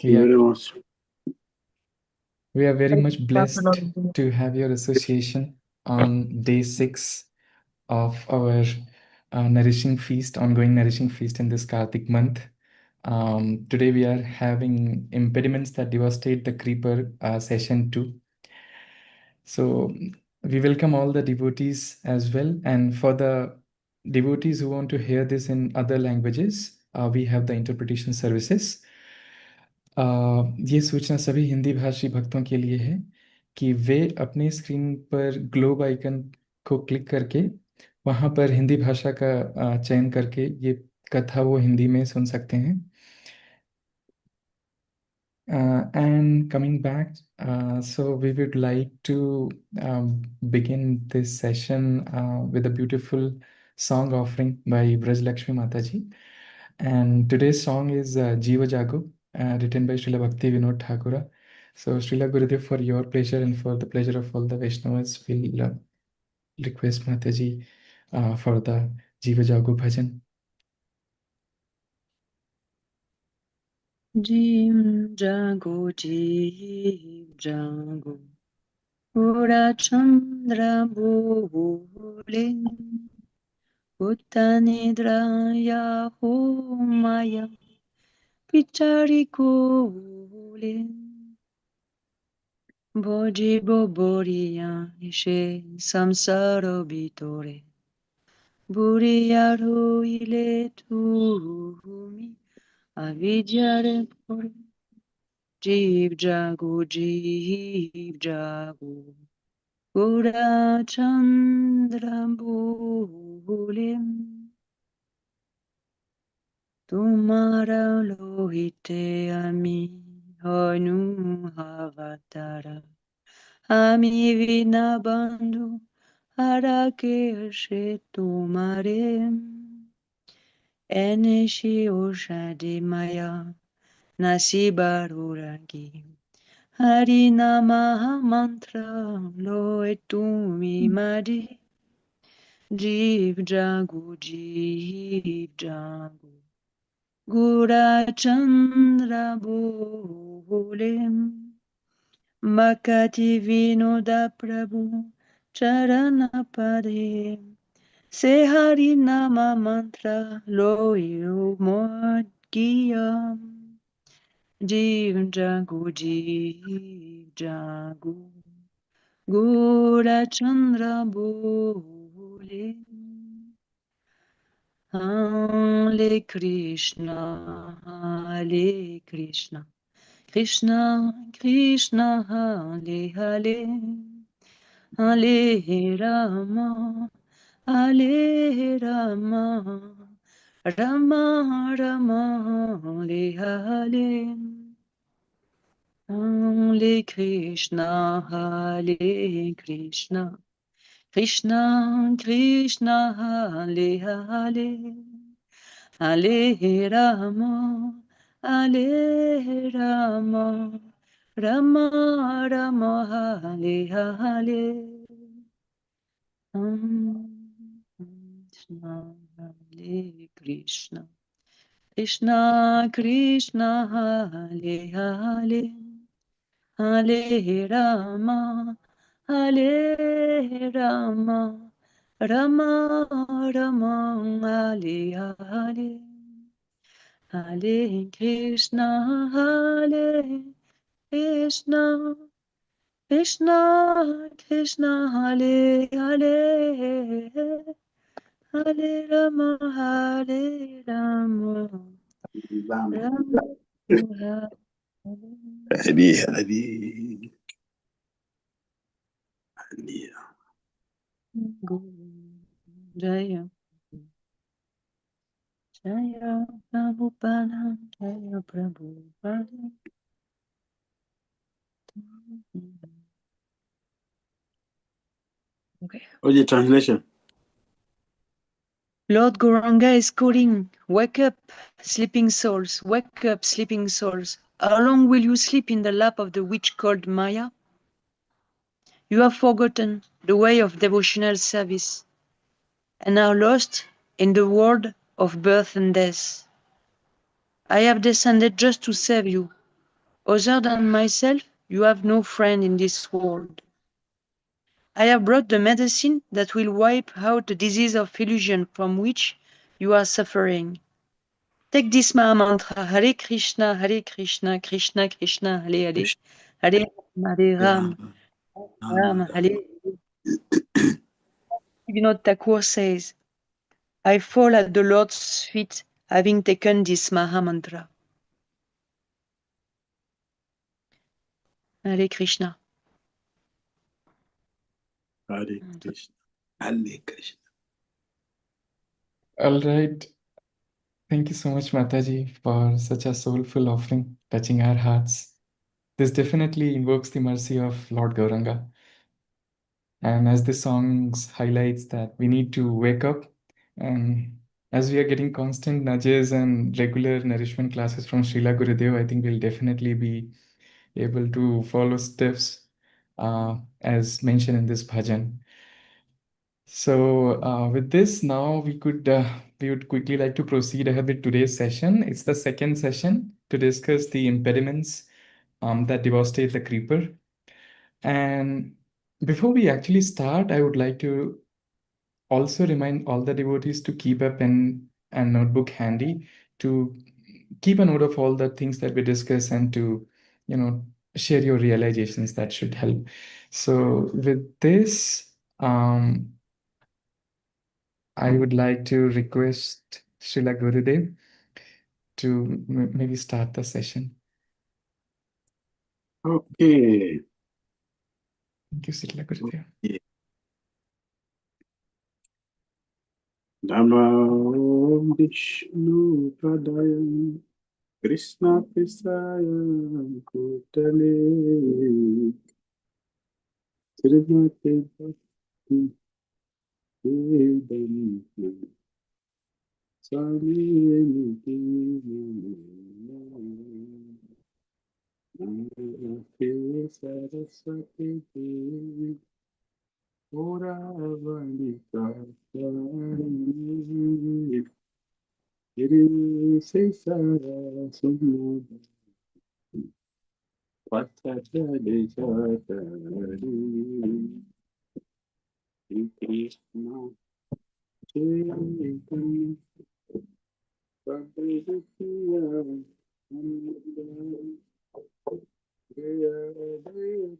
Thank you very much. We are very much blessed to have your association on day 6 of our nourishing feast, ongoing nourishing feast in this Kartik month. Today we are having Impediments that Devastate the Creeper session 2. So we welcome all the devotees as well. And for the devotees who want to hear this in other languages, we have the interpretation services. ये सूचना सभी हिंदी भाषी भक्तों के लिए है कि वे अपने स्क्रीन पर ग्लोब आइकन को क्लिक करके वहाँ पर हिंदी भाषा का चयन करके ये कथा वो हिंदी में सुन सकते हैं. And coming back, so we would like to begin this session with a beautiful song offering by Braj Lakshmi Mataji. And today's song is Jiva Jago, written by Srila Bhakti Vinod Thakura. So Srila Gurudev, for your pleasure and for the pleasure of all the Vaishnavas, we'll request Mataji for the Jiva Jago bhajan. Jim Jago, Jim Jago, Ura Chandra Bhulin, Uttanidraya Homaya, Pichari Kulin, Boji Boboriya, Ishe Samsaro Bitore, Buriyaru ile Tumi, Avidyare Pore. Jeev Jago, Jeev Jago, Gura Chandra Bhulim, Tumara Lohite Ami Hanu Havatara, Ami Vina Bandhu Harake She Tumare, Eneshi Oshadi Maya Nasibaruragi. Harinama mantra lo etumi madi. Jeev Jagu, Jeev Jagu, Gura Chandra Bhulim, Makati Vinoda Prabhu Charanapade, Se Harinama mantra lo yomodgiyam. Jeev Jagu, Jeev Jagu, Gura Chandra Bole. Hare Krishna, Hare Krishna, Krishna Krishna, Hare Hare, Hare Rama, Hare Rama, Rama Rama, Hare Hare. Hare Krishna, Hare Krishna, Krishna Krishna, Hare Hare, Hare Rama, Hare Rama, Rama Rama, Hare Hare. Krishna, Hare Krishna, Krishna Krishna, Hare Hare, Hare Rama, Hare Rama, Rama Rama, Hare Hare. Hare Krishna, Hare Krishna, Krishna Krishna, Hare Hare, Hare Rama, Hare Rama, Rama Hare. Jaya Jaya Prabhupada, Jaya Prabhupada. Okay. What's the translation? Lord Gauranga is calling, wake up, sleeping souls, wake up, sleeping souls. How long will you sleep in the lap of the witch called Maya? You have forgotten the way of devotional service and are lost in the world of birth and death. I have descended just to serve you, Other than myself, you have no friend in this world. I have brought the medicine that will wipe out the disease of illusion from which you are suffering. Take this Maha Mantra, Hare Krishna, Krishna Krishna, Hare Hare, Hare Rama, Hare Ram, Ram, Hare. Vinod Thakur says, I fall at the Lord's feet having taken this Maha Mantra. Hare Krishna. Hare Krishna. Hare Krishna. All right. Thank you so much, Mataji, for such a soulful offering, touching our hearts. This definitely invokes the mercy of Lord Gauranga. And as the songs highlights that we need to wake up, and as we are getting constant nudges and regular nourishment classes from Srila Gurudev, I think we'll definitely be able to follow steps as mentioned in this bhajan. So with this, now we would quickly like to proceed ahead with today's session. It's the second session to discuss the impediments that devastate the creeper. And before we actually start, I would like to also remind all the devotees to keep a pen and notebook handy to keep a note of all the things that we discuss and to, share your realizations that should help. So with this, I would like to request Srila Gurudev to maybe start the session. Okay. Thank you, Srila Gurudev. Okay. Namo Vishnu Padayam Krishna Pisayam Kutale Srimati Bhakti Vedanta Swami Namaste Saraswati Devi Ora Vandita Swami Giri Sesara Sunya Patadade Satari Krishna Chaitanya Prabhupada Jaya Jaya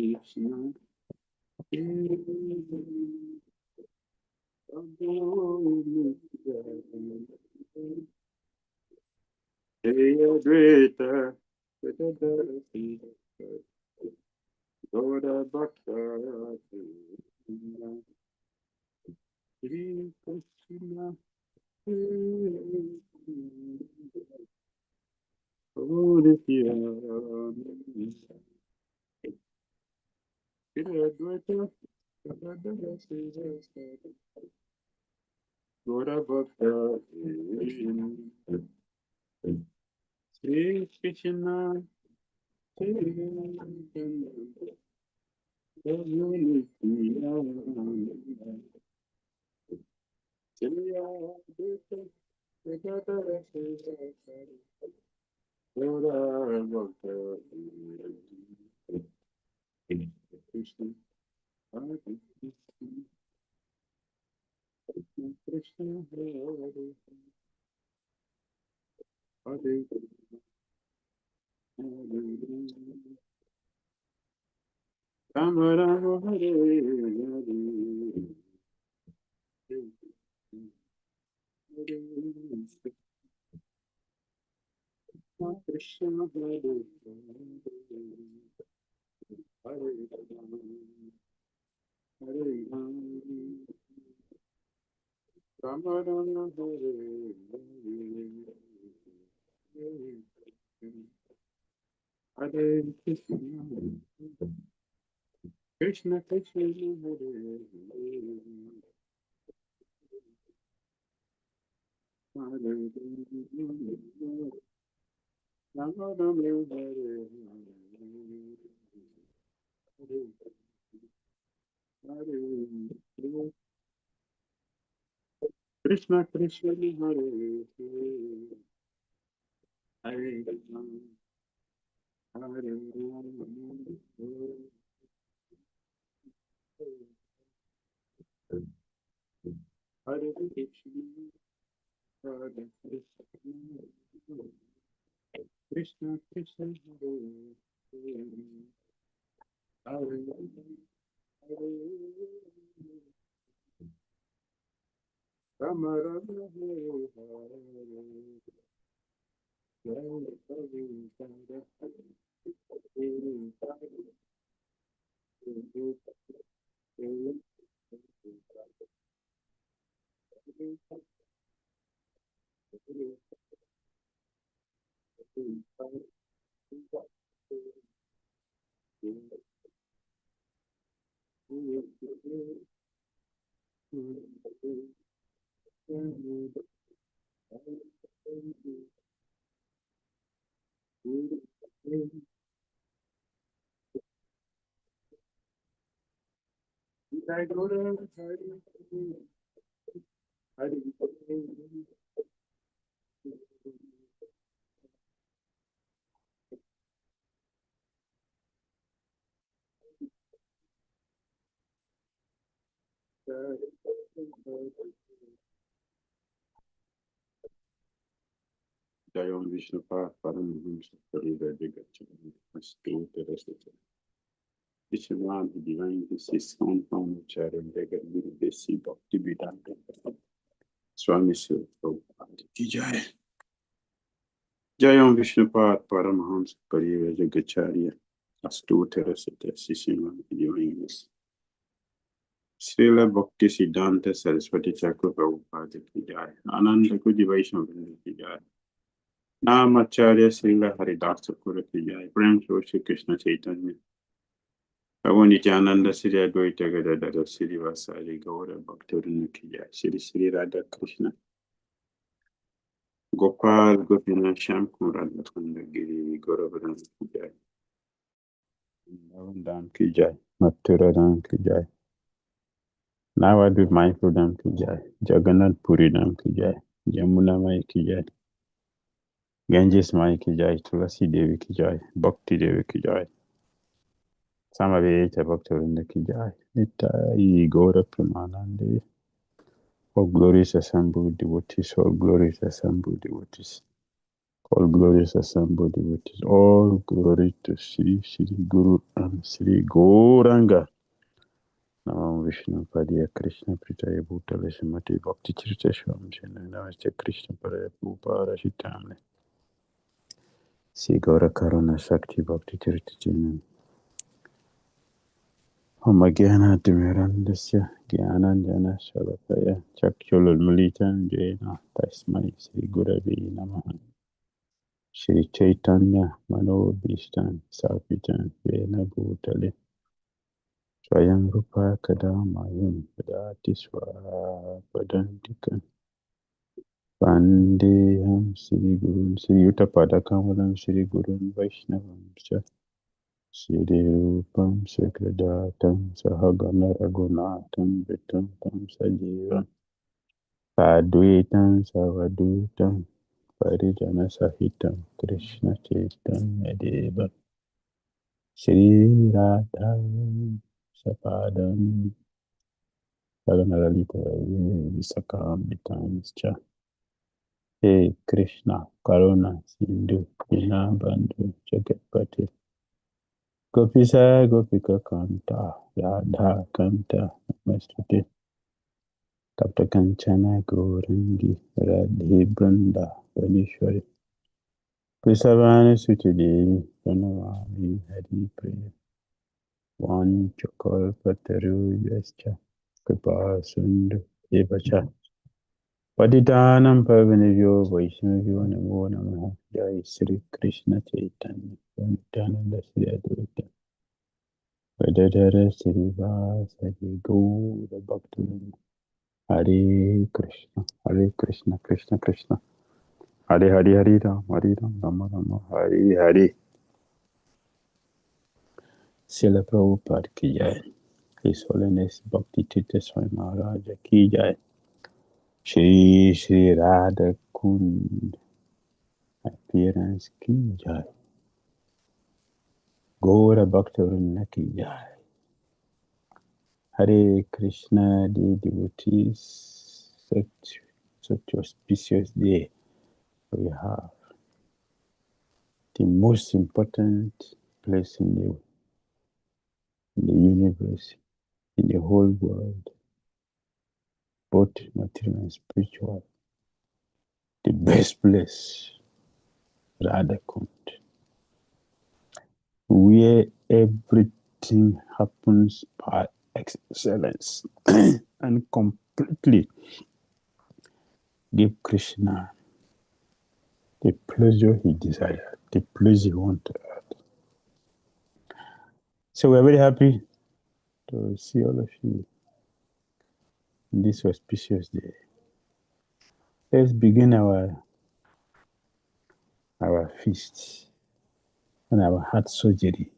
Krishna Jaya Dvaita Gora Bhakta Shri Krishna Odhya Shri Advaita Gora Bhakta Shri Krishna Krishna Hare Rama Rama Hare Hare Krishna Hare Hare Hare Rama Rama Hare Hare Krishna Krishna Krishna Hare Hare Rama Rama Hare Hare Hare Krishna Krishna Hare Hare Ram Hare Hare Krishna Hare Krishna Krishna Krishna Hare Hare Hare Rama Rama Hare Jayam Vishnupa Paramahamsa Pariva Jagacharya Astu Terasata. Vishnuman, the divine deceased compound of Charan Jagat Guru Desi Bhakti Vedanta. Swami Sri Prabhupada Ki Jai. Jayam Vishnupa Paramahamsa Pariva Jagacharya Astu Terasata. Vishnuman, the divine deceased. Srila Bhakti Siddhanta Saraswati Thakur Prabhupada Ki Jai. Ananda Kudi Vaishnava Ki Jai. नाम आचार्य श्रील हरिदास ठाकुर की जय प्रेम से श्री कृष्ण चैतन्य प्रभु नित्यानंद श्री अद्वैत गदाधर श्रीवासादि गौर भक्तवृंद की जय श्री श्री राधा कृष्ण गोपाल गोपीनाथ श्याम कुमार राधाकांत गिरी गौरवरण की जय वृंदावन धाम की जय मथुरा धाम की जय नवद्वीप मायपुर धाम की जय जगन्नाथपुरी धाम की जय यमुना माई की जय Ganges Mai ki jai, Tulasi Devi ki jai, Bhakti Devi ki jai, Samaveta Bhaktivinoda ki jai, Nitai Gaura Pramanande, all glorious assembled devotees, all glorious assembled devotees, all glorious assembled devotees, all glory to Sri Guru and Sri Gauranga. Namam Vishnu Padya Krishna Pritaya Bhutale Srimati Bhakti Tirtha Swami Namaste Krishna Paraya Bhupara Shitamne. Sri Gaura Karuna Shakti Bhakti Tirtha Jinam. Homagana Dimirandasya Gyananjana Shalakaya Chakshulul Militan Jena Tasmai Sri Guravi Namaha Sri Chaitanya Mano Bhishtan Sapitan Jena Bhutale Swayam Rupa Kadamayam Padati Swapadantikan Vandeham Sri Gurun Sri Utapada Kamalam Sri Gurun Vaishnavam Sri Rupam Sagradatam Sahagana Raghunatam Vitam Tam Sajivam Padvitam Savadutam Parijana Sahitam Krishna Chaitanya Deva Sri Radha Sapadam Saganalita Visakamitam Cha Hey Krishna Karuna Sindhu Dinabandhu Jagatpati Gopisa Gopika Kanta Radha Kanta Namaste Tapta Kanchana Gaurangi Radhe Branda Vanishwari Prisavana Sutidevi Pranavami Hari Priya One Chakal Pataru Yascha Kripa Sundu Evacha Paditanam Pavanivyo Vaishnavyo Namo Namaha Jai Sri Krishna Chaitanya Nityananda Sri Advaita Vedadara Srivasadi Gaura Bhaktivinoda Hare Krishna, Krishna Krishna, Hare Ram, Rama Rama, Hare Hare. Srila Prabhupada ki jai. His Holiness Bhakti Tirtha Swami Maharaj ki jai. Shri Shri Radha Kund appearance ki jai. Gaura Bhakta Vrinda ki jai. Hare Krishna, dear devotees, such auspicious day we have. The most important place in the universe, in the whole world, both material and spiritual. The best place, Radha Kund, where everything happens by excellence and completely give Krishna the pleasure he desired, the pleasure he wanted. So we're very happy to see all of you on this auspicious day. Let's begin our feast and our heart surgery.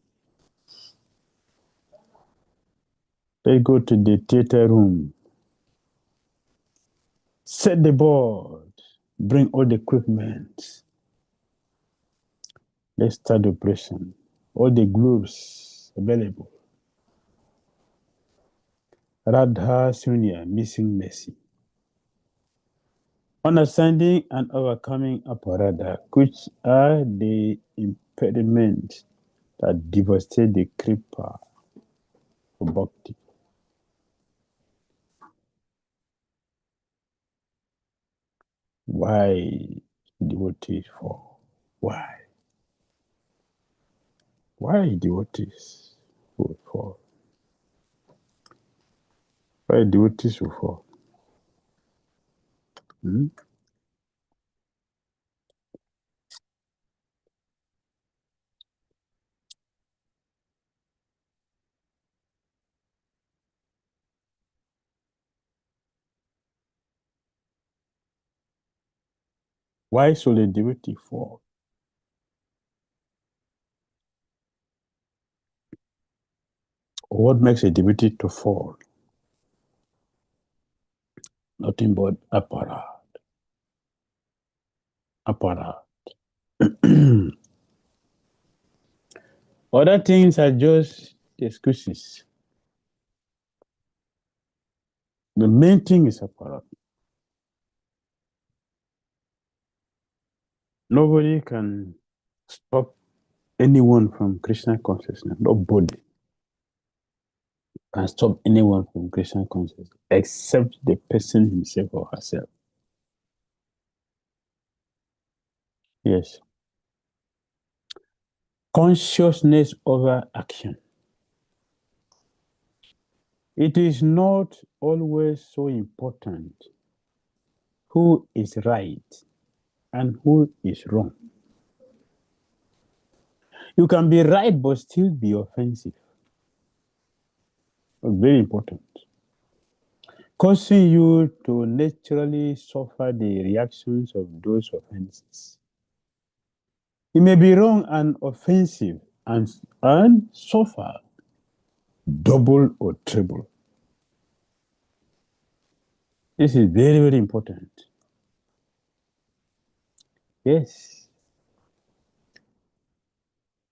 Let's go to the theater room, set the board, bring all the equipment. Let's start the operation. All the globes available. Radha, Sunya, missing mercy. Understanding and overcoming Aparadhas, which are the impediments that devastate the kripa for Bhakti. Why devotees fall? Why? Why devotees will fall? Why devotees will fall? Hmm? Why should a devotee fall? What makes a devotee to fall? Nothing but aparadhas. Aparadhas. Other things are just excuses. The main thing is aparadhas. Nobody can stop anyone from Krishna consciousness. Nobody can stop anyone from Krishna consciousness except the person himself or herself. Yes. Consciousness over action. It is not always so important who is right and who is wrong. You can be right but still be offensive. Very important. Causing you to naturally suffer the reactions of those offenses. You may be wrong and offensive and suffer double or triple. This is very, very important. Yes.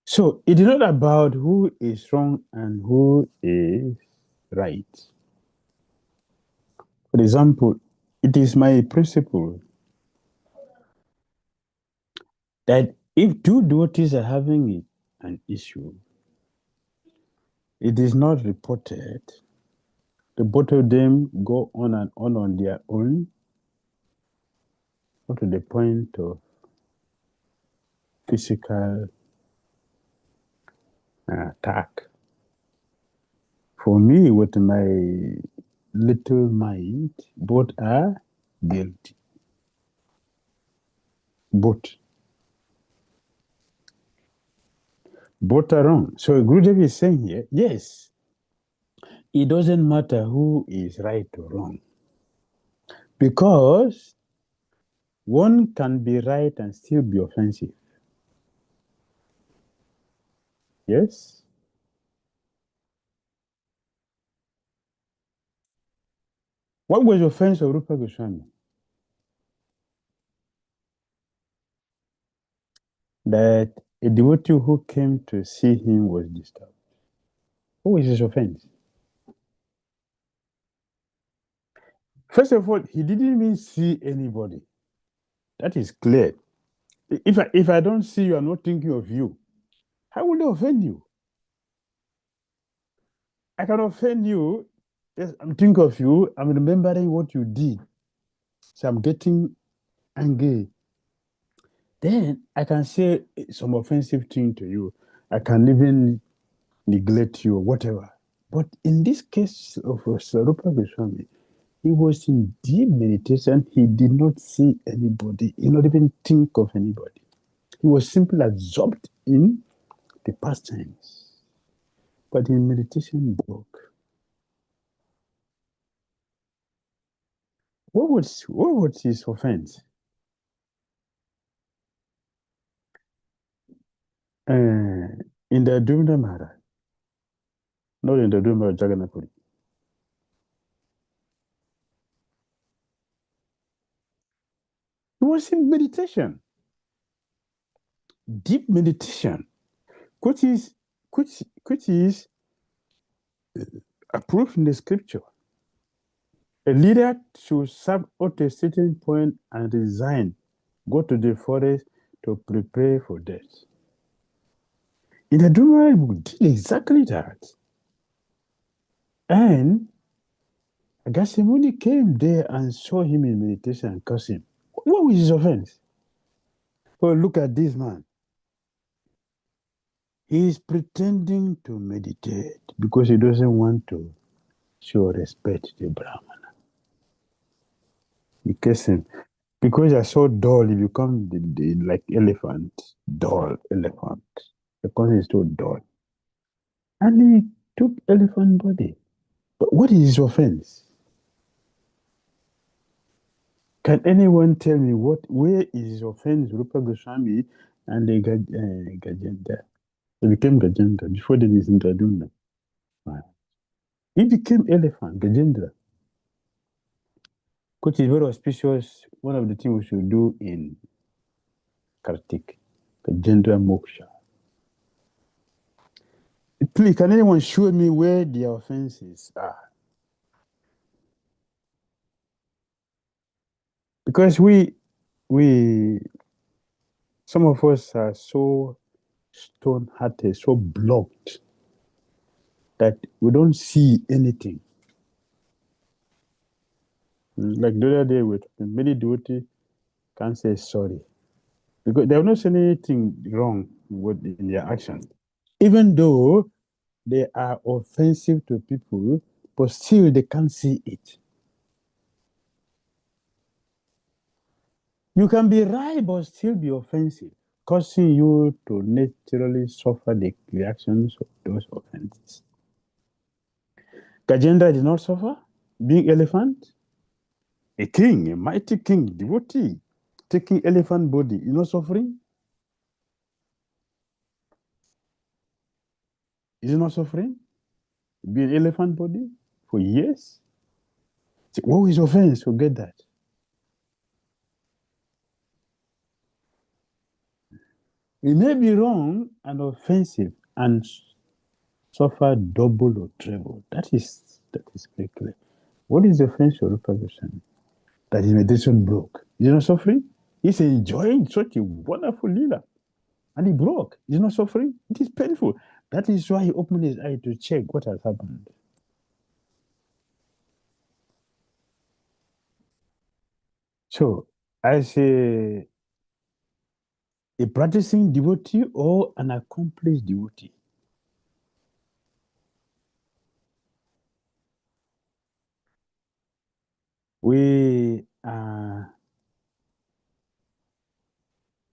So it is not about who is wrong and who is right. For example, it is my principle that if two devotees are having an issue, it is not reported, the both of them go on and on their own, up to the point of physical attack. For me, with my little mind, both are guilty. Both. Both are wrong. So Gurudev is saying here, yes, it doesn't matter who is right or wrong. Because one can be right and still be offensive. Yes? What was the offense of Rupa Goswami? that a devotee who came to see him was disturbed. What was his offense? First of all, he didn't even see anybody. That is clear. If I don't see you, I'm not thinking of you. How will I offend you? I can offend you. Yes, I'm thinking of you. I'm remembering what you did. So I'm getting angry. Then I can say some offensive thing to you. I can even neglect you or whatever. But in this case of Sarupa Goswami, he was in deep meditation. He did not see anybody. He not even think of anybody. He was simply absorbed in the pastimes. But in meditation book, what was his offense? In the Dumda Maharaj, not in the Dumda Jagannapuri. He was in meditation, deep meditation, which is approved in the scripture. A leader should serve at a certain point and resign, go to the forest to prepare for death. In the Dumda book, did exactly that. And Agasimuni came there and saw him in meditation and cursed him. What was his offense? Well, look at this man. He is pretending to meditate because he doesn't want to show respect to Brahmana. He cursed him. Because you're so dull, you become like elephant, dull elephant. Because he's so dull. And he took elephant body. But what is his offense? Can anyone tell me where is his offense, Rupa Goswami and the Gajendra? He became Gajendra before they listened to Aduna. He became elephant, Gajendra. Which is very auspicious. One of the things we should do in Kartik, Gajendra Moksha. Please, can anyone show me where the offenses are? Because some of us are so stone-hearted, so blocked that we don't see anything. Like the other day, many devotees can't say sorry because they have not seen anything wrong in their action, even though they are offensive to people, but still they can't see it. You can be right, but still be offensive, causing you to naturally suffer the reactions of those offenses. Gajendra did not suffer, being elephant, a king, a mighty king, devotee, taking elephant body, you not suffering? Is he not suffering? Being elephant body for years? What was offense? Forget that. It may be wrong and offensive and suffer double or treble. That is very clear. What is the offense of Rupa Goswami? That his meditation broke. Is he not suffering? He's enjoying such a wonderful lila. And he broke. He's not suffering. It is painful. That is why he opened his eye to check what has happened. So, as a practicing devotee or an accomplished devotee, we are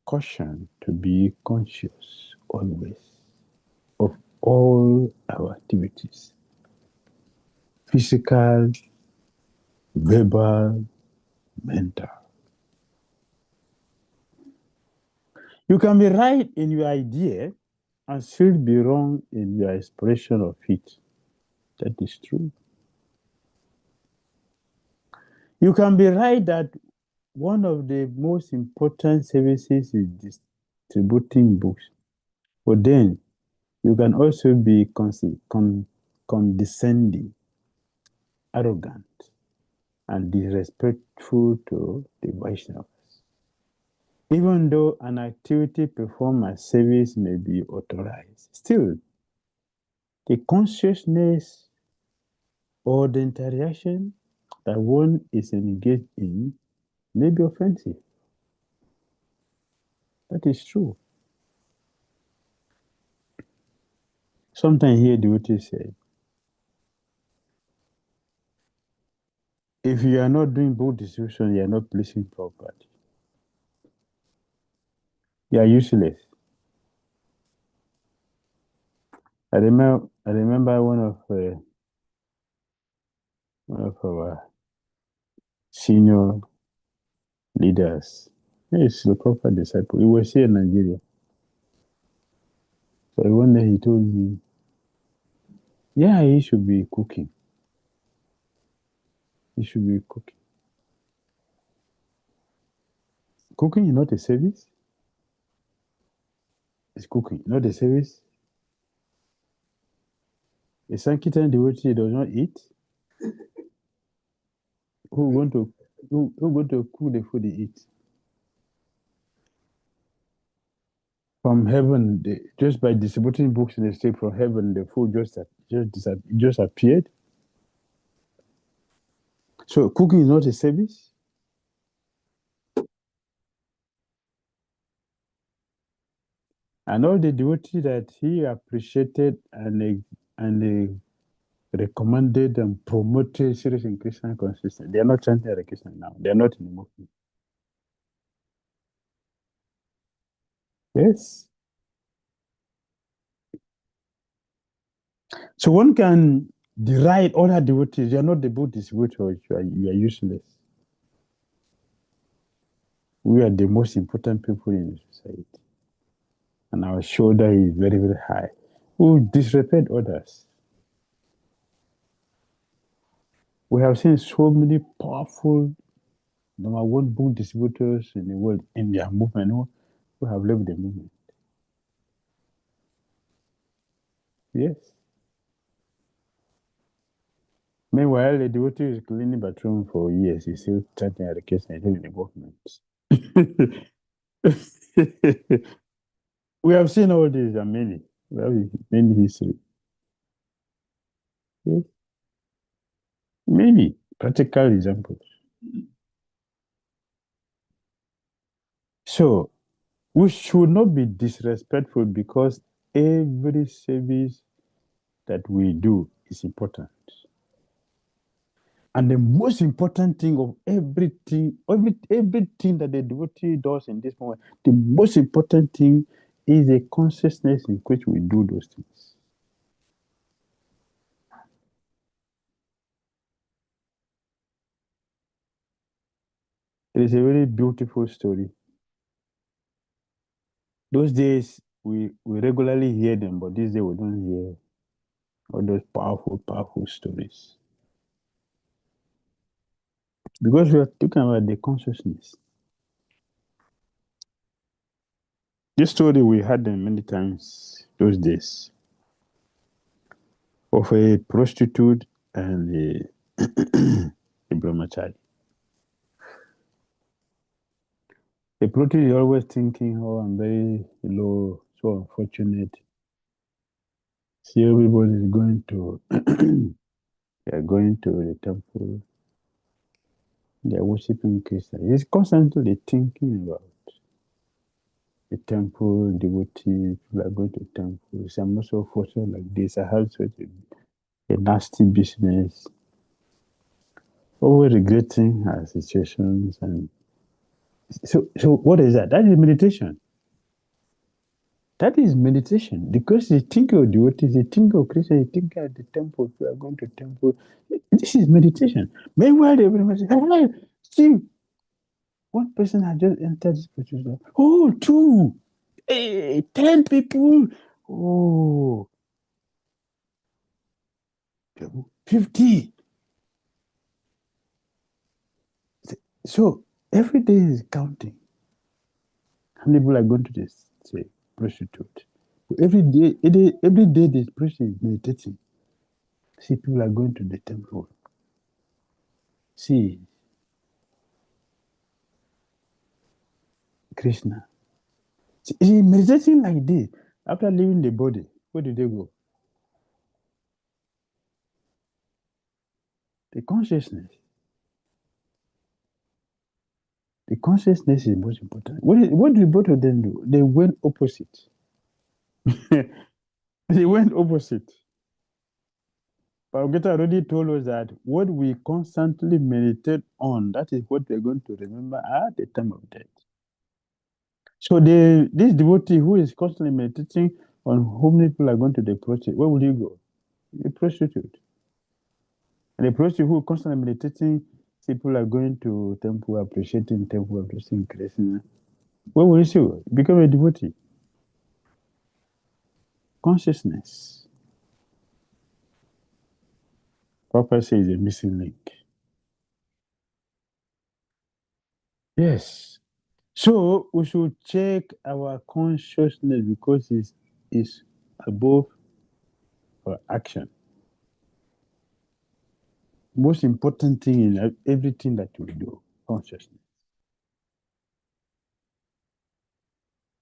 cautioned to be conscious always of all our activities, physical, verbal, mental. You can be right in your idea and still be wrong in your expression of it. That is true. You can be right that one of the most important services is distributing books. But then you can also be condescending, arrogant, and disrespectful to the Vaishnavas. Even though an activity performed as service may be authorized, still, the consciousness or the interaction that one is engaged in may be offensive. That is true. Sometimes here devotees say, if you are not doing book distribution, you are not pleasing Prabhupada. You are useless. I remember one of our senior leaders. He's the proper disciple. He was here in Nigeria. So one day he told me, yeah, he should be cooking. He should be cooking. Cooking is not a service. It's cooking, not a service. A Sankirtan devotee does not eat. Who going to cook the food they eat? From heaven, just by distributing books in the state from heaven, the food just appeared. So cooking is not a service. And all the devotees that he appreciated and recommended and promoted serious in Krishna consciousness, they are not chanting Hare Krishna now. They are not in the movement. Yes. So one can deride other devotees. You are not the book distributor. You are useless. We are the most important people in the society. And our shoulder is very, very high. We disrespect others. We have seen so many powerful number one book distributors in the world in their movement who have left the movement. Yes. Meanwhile, the devotee is cleaning bathroom for years. He's still chanting Hare Krishna in the movement. We have seen all these and many. We have many history. Yes. Many practical examples. So we should not be disrespectful because every service that we do is important. And the most important thing of everything that the devotee does in this moment, the most important thing is the consciousness in which we do those things. It is a very beautiful story. Those days, we regularly hear them, but these days we don't hear all those powerful, powerful stories. Because we are talking about the consciousness. This story, we had them many times those days of a prostitute and a brahmachari. The prostitute is always thinking, oh, I'm very low, so unfortunate. See, everybody is going to, they are going to the temple, they are worshiping Krishna. He's constantly thinking about the temple, devotees, people are going to temples. I'm also fortunate like this. I have such a nasty business. Always regretting our situations. And so what is that? That is meditation. That is meditation. Because you think of devotees, you think of Krishna, you think at the temple, we are going to temple. This is meditation. Meanwhile, everybody says, hey, see, one person has just entered this spiritual. Oh, two. Hey, 10 people. Oh, 50. So every day is counting. How many people are going to this say prostitute. Every day this person is meditating. See, people are going to the temple. See, Krishna. See, meditating like this, after leaving the body, where do they go? The consciousness. The consciousness is most important. What do both of them do? They went opposite. They went opposite. Bhagavad already told us that what we constantly meditate on, that is what we're going to remember at the time of death. So this devotee who is constantly meditating on how many people are going to the prostitute, where will you go? The prostitute. And the prostitute who is constantly meditating, people are going to temple, appreciating Krishna. Where will you go? Become a devotee. Consciousness. Papa says a missing link. Yes. So we should check our consciousness because it's above our action. Most important thing in everything that we do, consciousness.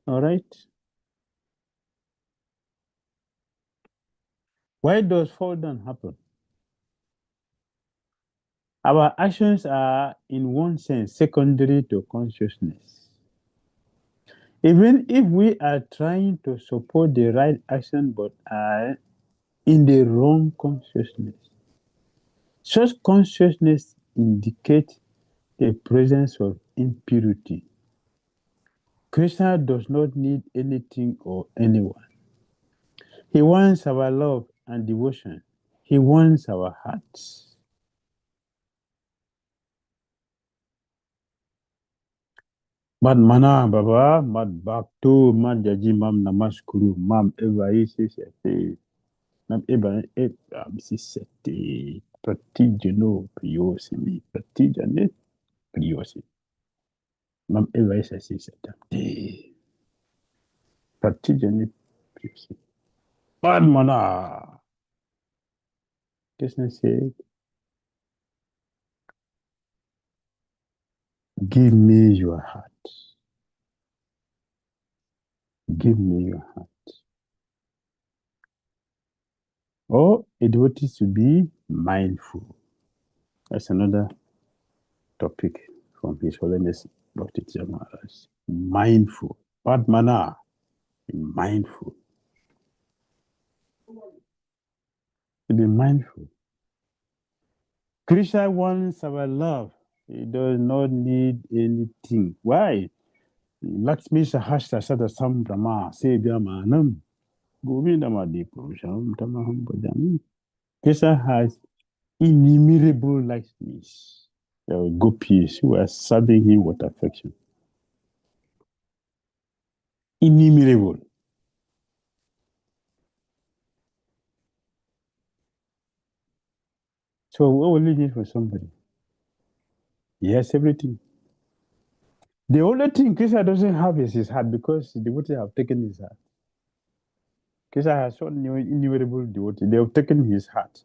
All right? Why does fall down happen? Our actions are, in one sense, secondary to consciousness. Even if we are trying to support the right action but are in the wrong consciousness, such consciousness indicates the presence of impurity. Krishna does not need anything or anyone. He wants our love and devotion. He wants our hearts. Mad mana baba, mad bhakto, mad jaji mam namaskuru, mam eva isi sete, mam eva isi sete, pratijano priyosimi, pratijane priyosimi. Mam eva isi sete, pratijane priyosimi. Mad mana. Krishna said, give me your heart. Give me your heart. Or a devotee to be mindful. That's another topic from His Holiness Bhakti Maharaj. Mindful. Padmana. Be mindful. To be mindful. Krishna wants our love. He does not need anything. Why? Lakshmi Sahasra Sada Sambrama Sebyamanam Govindamadi Purusham Tamaham Bhajami. Krishna has innumerable Lakshmis. There were gopis who are serving him with affection. Innumerable. So what will you need for somebody? Yes, everything. The only thing Krishna doesn't have is his heart because the devotees have taken his heart. Krishna has so innumerable devotees. They have taken his heart.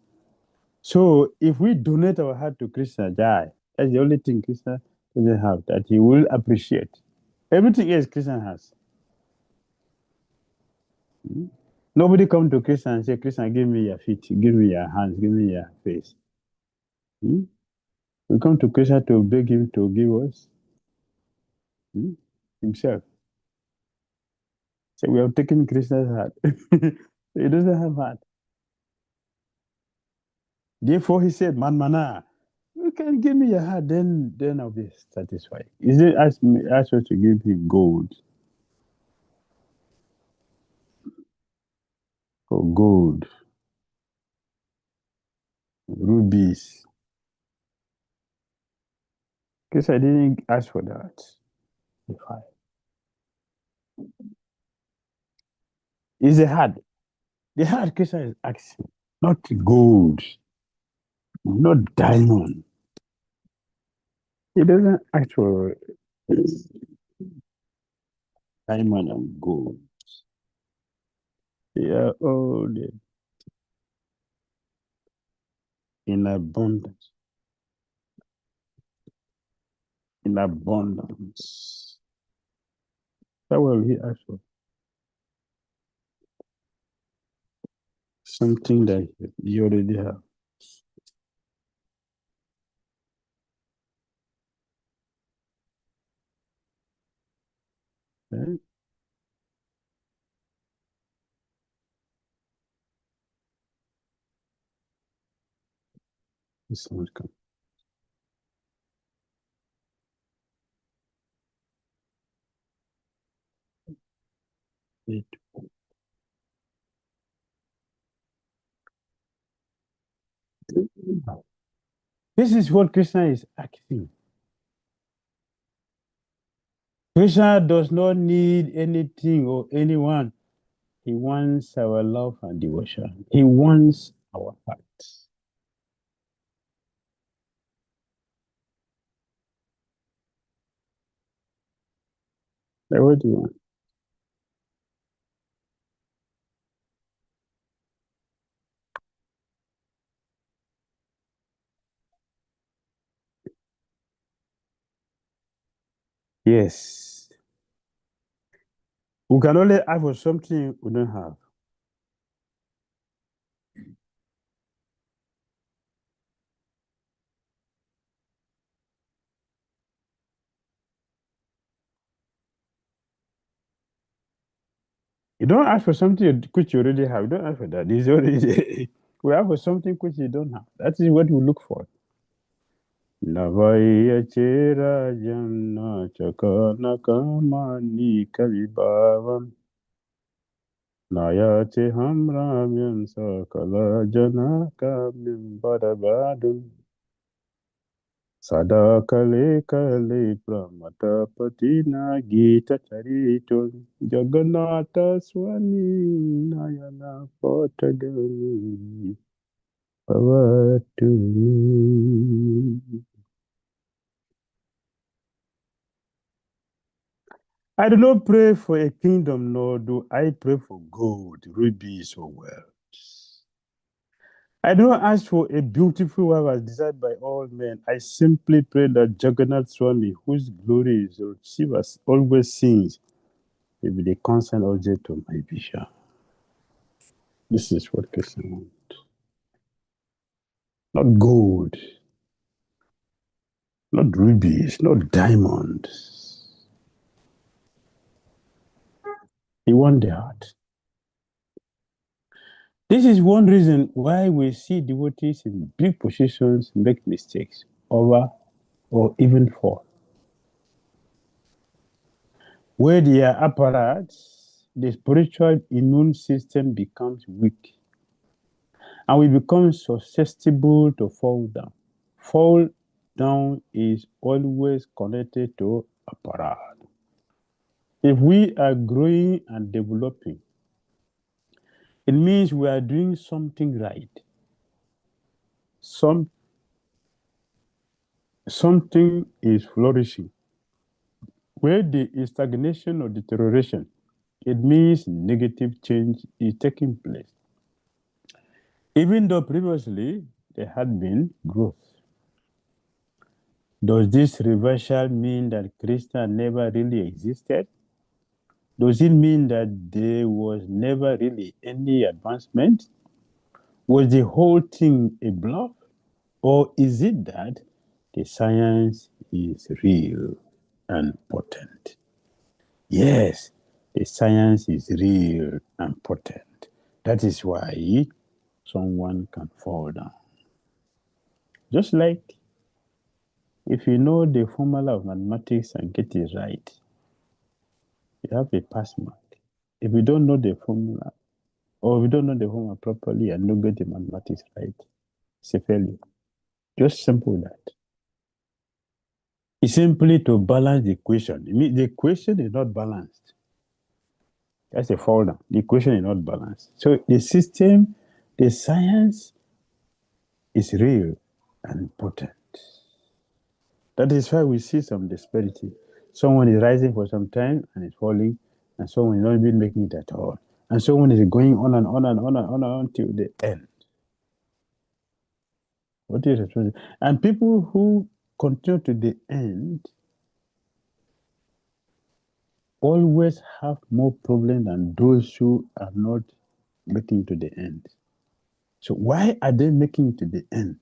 So if we donate our heart to Krishna, that's the only thing Krishna doesn't have that he will appreciate. Everything else Krishna has. Nobody come to Krishna and say, Krishna, give me your feet, give me your hands, give me your face. We come to Krishna to beg him to give us himself. So we have taken Krishna's heart. He doesn't have heart. Therefore, he said, Man mana, you can give me your heart, then I'll be satisfied. Is it ask us to give him gold? Or gold, rubies. Krishna didn't ask for that. It's the heart. The heart Krishna is asking, not gold, not diamond. He doesn't ask for diamond and gold. They are all there in abundance. In abundance. That will he ask for. Something that you already have. Right? This one come. This is what Krishna is asking. Krishna does not need anything or anyone. He wants our love and devotion. He wants our hearts. Like, what do you want? Yes. We can only ask for something we don't have. You don't ask for something which you already have. You don't ask for that. It's already we ask for something which you don't have. That is what we look for. Navaya chera janna chakana kamani kalibhavam Nayate hamramyam sakala jana kamyam badabadum Sada kale kale pramatapatina gita chariton Jagannatha Swami Nayana Potagami Pavatumi. I do not pray for a kingdom, nor do I pray for gold, rubies, or wealth. I do not ask for a beautiful wife as desired by all men. I simply pray that Jagannath Swami, whose glory is Shiva always sings, will be the constant object of my vision. This is what Krishna wants. Not gold, not rubies, not diamonds. He wants the heart. This is one reason why we see devotees in big positions make mistakes, over, or even fall. Where there are apparatus, the spiritual immune system becomes weak, and we become susceptible to fall down. Fall down is always connected to aparadhas. If we are growing and developing, it means we are doing something right. Something is flourishing. Where there is stagnation or deterioration, it means negative change is taking place. Even though previously there had been growth. Does this reversal mean that Krishna never really existed? Does it mean that there was never really any advancement? Was the whole thing a bluff? Or is it that the science is real and potent? Yes, the science is real and potent. That is why someone can fall down. Just like if you know the formula of mathematics and get it right, you have a pass mark. If you don't know the formula, or if you don't know the formula properly and don't get the mathematics right, it's a failure. Just simple that. It's simply to balance the equation. The equation is not balanced. That's a fall down. The equation is not balanced. So the system, the science is real and potent. That is why we see some disparity. Someone is rising for some time and is falling and someone is not even making it at all, and someone is going on and on and on and on until the end. What is it? And people who continue to the end always have more problem than those who are not making to the end. So why are they making it to the end?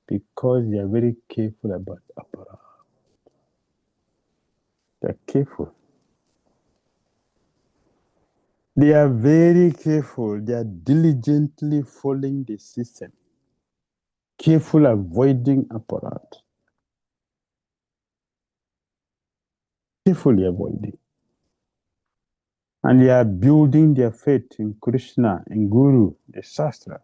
Because they are very careful about Aparadhas. They are careful. They are very careful. They are diligently following the system. Careful avoiding Aparadhas. Carefully avoiding. And they are building their faith in Krishna, in Guru, the Shastra.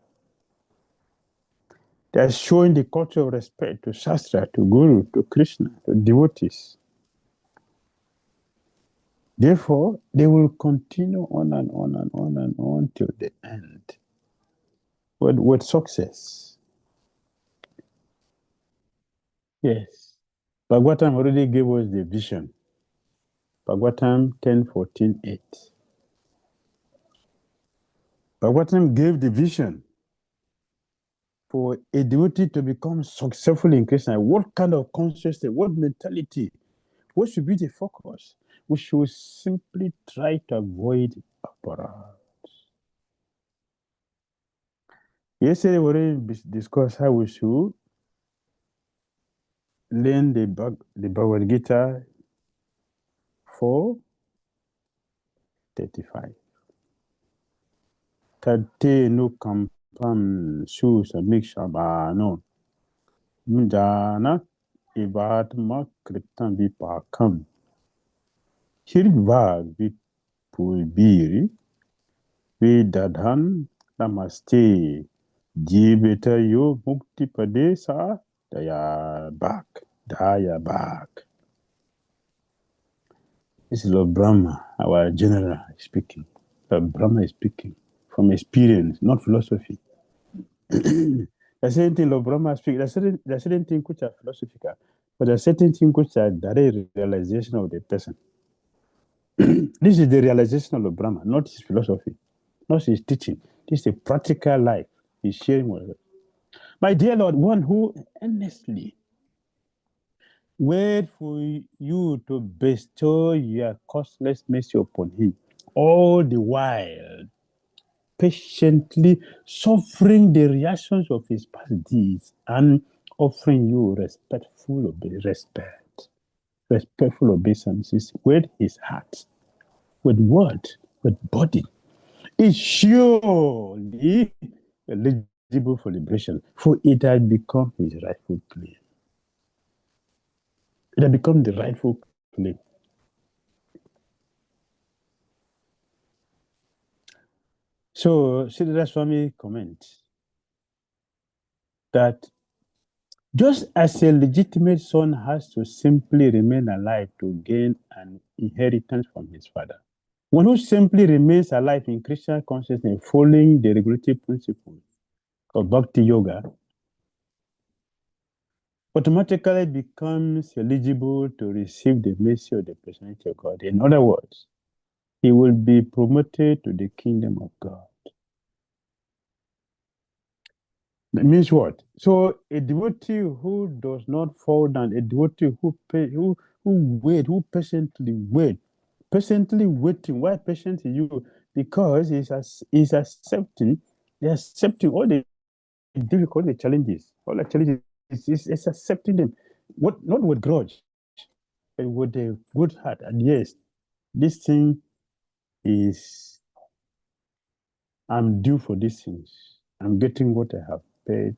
They are showing the culture of respect to Shastra, to Guru, to Krishna, to devotees. Therefore, they will continue on and on and on and on till the end with success. Yes. Bhagavatam already gave us the vision. Bhagavatam 10:14-8. Bhagavatam gave the vision for a devotee to become successful in Krishna. What kind of consciousness, what mentality, what should be the focus? We should simply try to avoid Aparadhas. Yesterday, we already discussed how we should learn the Bhagavad Gita 4:35. Tate no kampam su samikshabano. Mujana ivatma kritam vipakam. Hirva vipulbiri vidadhan namaste. Jibeta yo mukti padesa daya bak. Daya bak. This is Lord Brahma, our general, speaking. Lord Brahma is speaking from experience, not philosophy. There's certain things Lord Brahma speaks. There's certain things which are philosophical, but there's certain things which are direct realization of the person. This is the realization of Lord Brahma, not his philosophy, not his teaching. This is a practical life he's sharing with us. My dear Lord, one who earnestly wait for you to bestow your costless mercy upon him, all the while patiently suffering the reactions of his past deeds and offering you respectful obeisances with his heart, with word, with body, is surely eligible for liberation, for it has become his rightful claim. It has become the rightful claim. So, Siddhartha Swami comments that just as a legitimate son has to simply remain alive to gain an inheritance from his father, one who simply remains alive in Christian consciousness following the regulative principles of Bhakti Yoga automatically becomes eligible to receive the mercy of the personality of God. In other words, he will be promoted to the kingdom of God. That means what? So a devotee who does not fall down, a devotee who patiently waiting. Why patient you? Because he's accepting all the difficult challenges, all the challenges. It's accepting them, not with grudge, but with a good heart. And yes, this thing is, I'm due for these things. I'm getting what I have paid.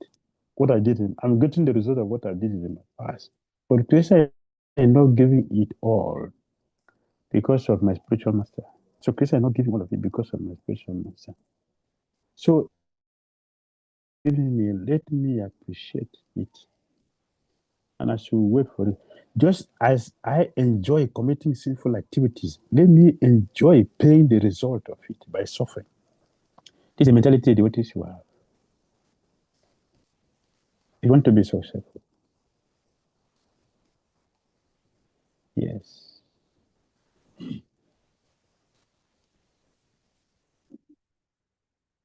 What I did, I'm getting the result of what I did in my past. But Krishna is not giving it all because of my spiritual master. So Krishna is not giving all of it because of my spiritual master. So giving me, let me appreciate it. And I should wait for it. Just as I enjoy committing sinful activities, let me enjoy paying the result of it by suffering. This is a mentality the devotees should have. You want to be successful. Yes.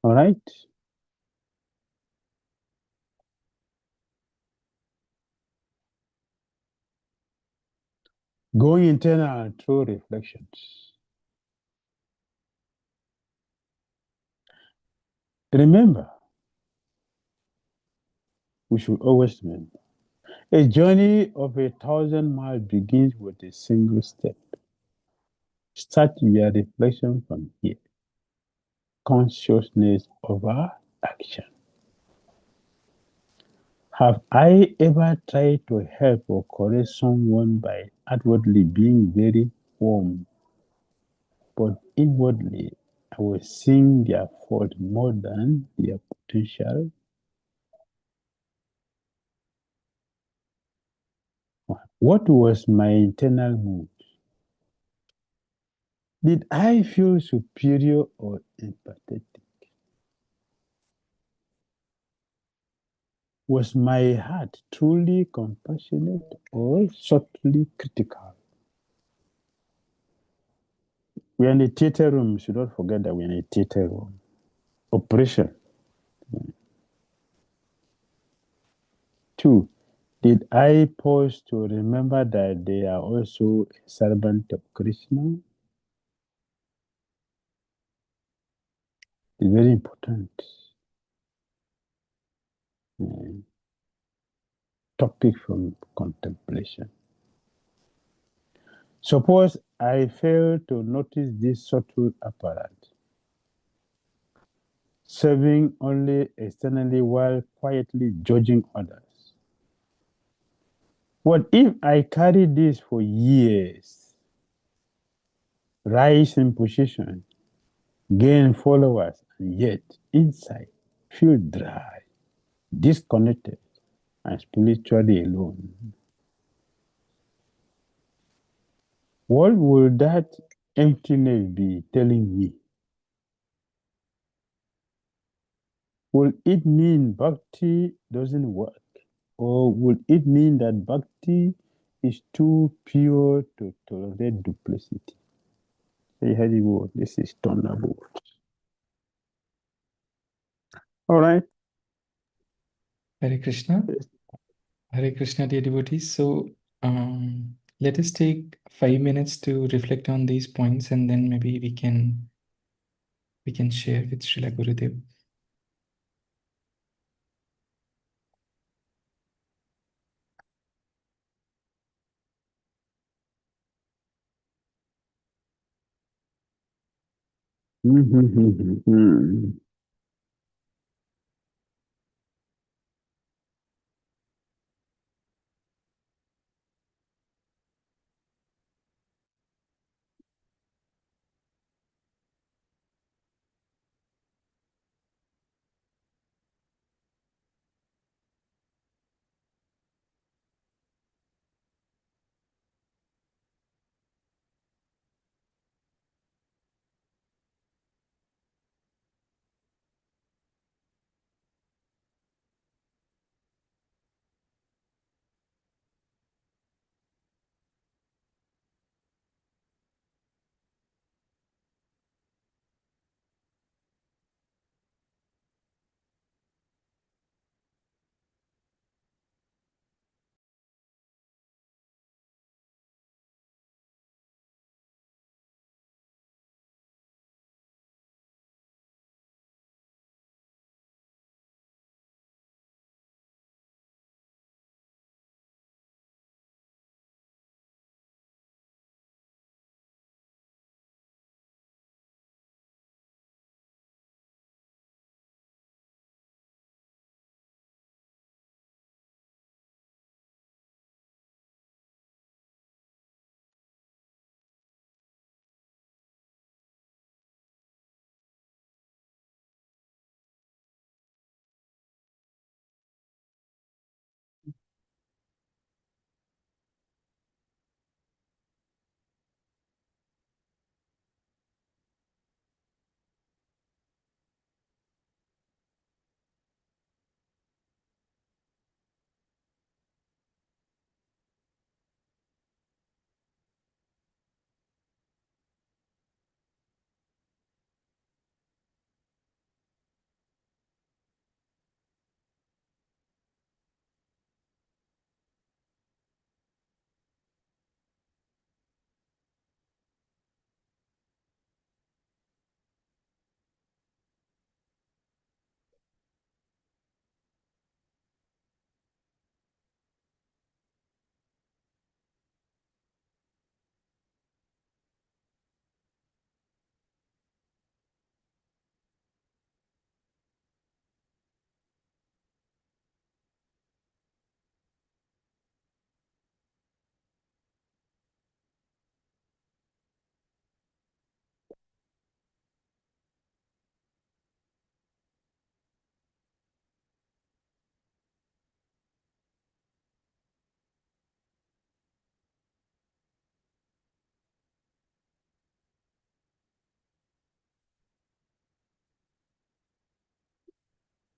All right. Going internal through reflections. Remember, we should always remember, a journey of 1,000 miles begins with a single step. Start your reflection from here. Consciousness over action. Have I ever tried to help or correct someone by outwardly being very warm, but inwardly I was seeing their fault more than their potential? What was my internal mood? Did I feel superior or empathetic? Was my heart truly compassionate or subtly critical? We're in a theater room. You should not forget that we're in a theater room. Operation. 2. Did I pause to remember that they are also a servant of Krishna? It's very important. Topic from contemplation. Suppose I fail to notice this subtle apparatus, serving only externally while quietly judging others. What if I carry this for years, rise in position, gain followers, and yet inside feel dry, disconnected, and spiritually alone? What will that emptiness be telling me? Will it mean bhakti doesn't work? Or would it mean that bhakti is too pure to tolerate duplicity? Hey, Hari, this is Thunderbolt. All right. Hare Krishna. Hare Krishna, dear devotees. So let us take 5 minutes to reflect on these points, and then maybe we can share with Srila Gurudev.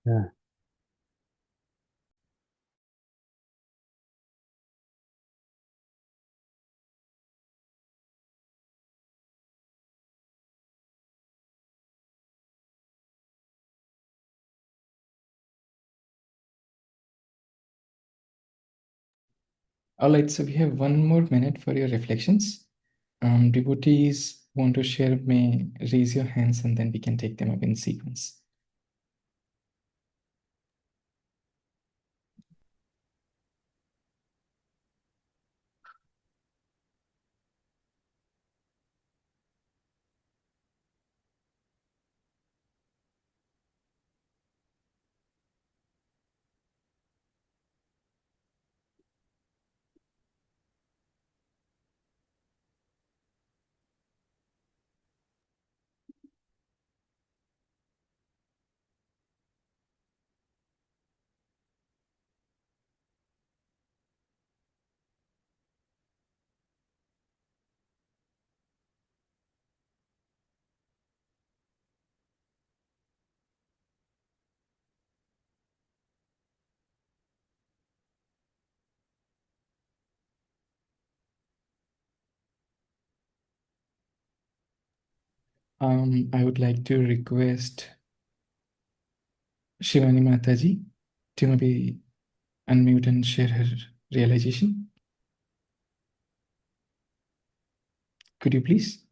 Yeah. All right, so we have 1 more minute for your reflections. Devotees want to share, may raise your hands and then we can take them up in sequence. I would like to request Shivani Mataji to maybe unmute and share her realization. Could you please?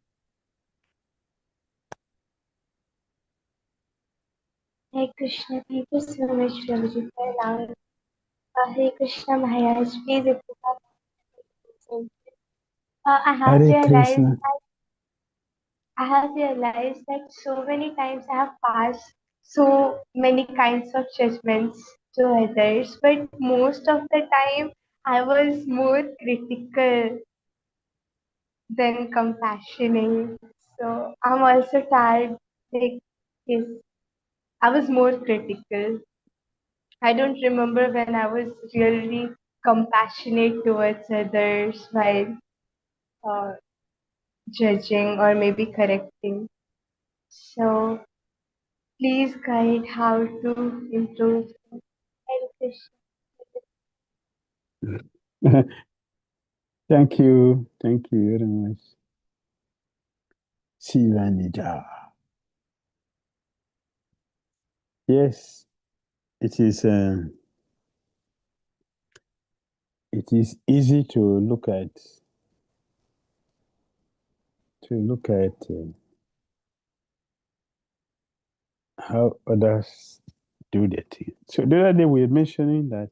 Hare Krishna, thank you so much, Prabhuji, for allowing. Hare Krishna Maharaj, please if you have anything. I have Hare realized Krishna. that so many times I have passed so many kinds of judgments to others, but most of the time I was more critical than compassionate. So I'm also tired. Like, yes, I was more critical. I don't remember when I was really compassionate towards others while uh, judging or maybe correcting. So please guide how to improve. Hare Krishna. Thank you. Thank you very much. Sivanija. Yes, it is easy to look at how others do their thing. So the other day we were mentioning that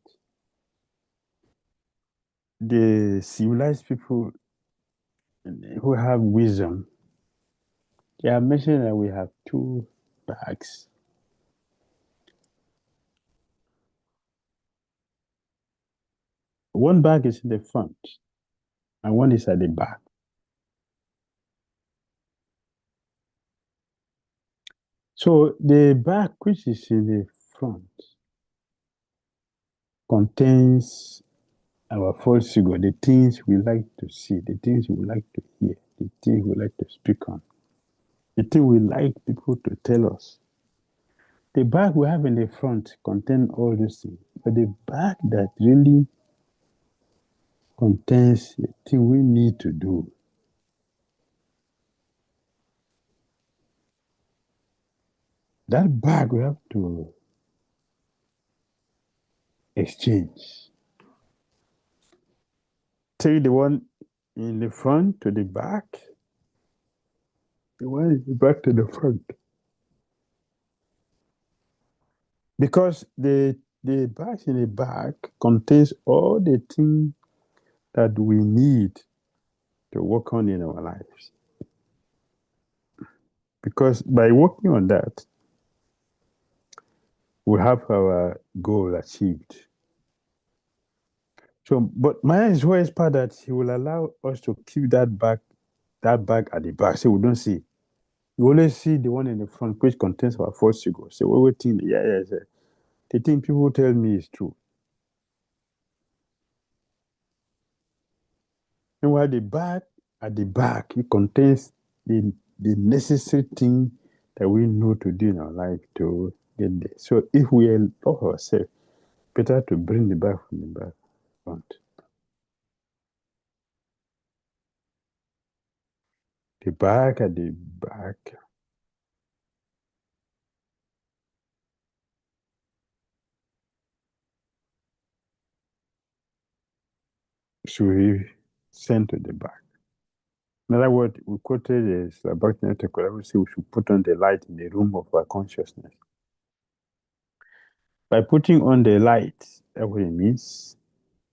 the civilized people who have wisdom, they are mentioning that we have two bags. One bag is in the front and one is at the back. So the bag which is in the front contains our false ego, the things we like to see, the things we like to hear, the things we like to speak on, the things we like people to tell us. The bag we have in the front contains all these things, but the bag that really contains the thing we need to do, that bag we have to exchange. Take the one in the front to the back, the one in the back to the front. Because the bag in the back contains all the things that we need to work on in our lives. Because by working on that, we have our goal achieved. So, but my is always part that he will allow us to keep that bag at the back, so we don't see. You always see the one in the front, which contains our false ego. So we're waiting. Yeah. The thing people tell me is true. And while the bag at the back, it contains the necessary thing that we know to do in our life to get there. So if we love ourselves, better to bring the bag from the back front. The bag at the back. Should we send to the back? In other words, we quoted is Bhakti we say we should put on the light in the room of our consciousness. By putting on the light, that's what it means.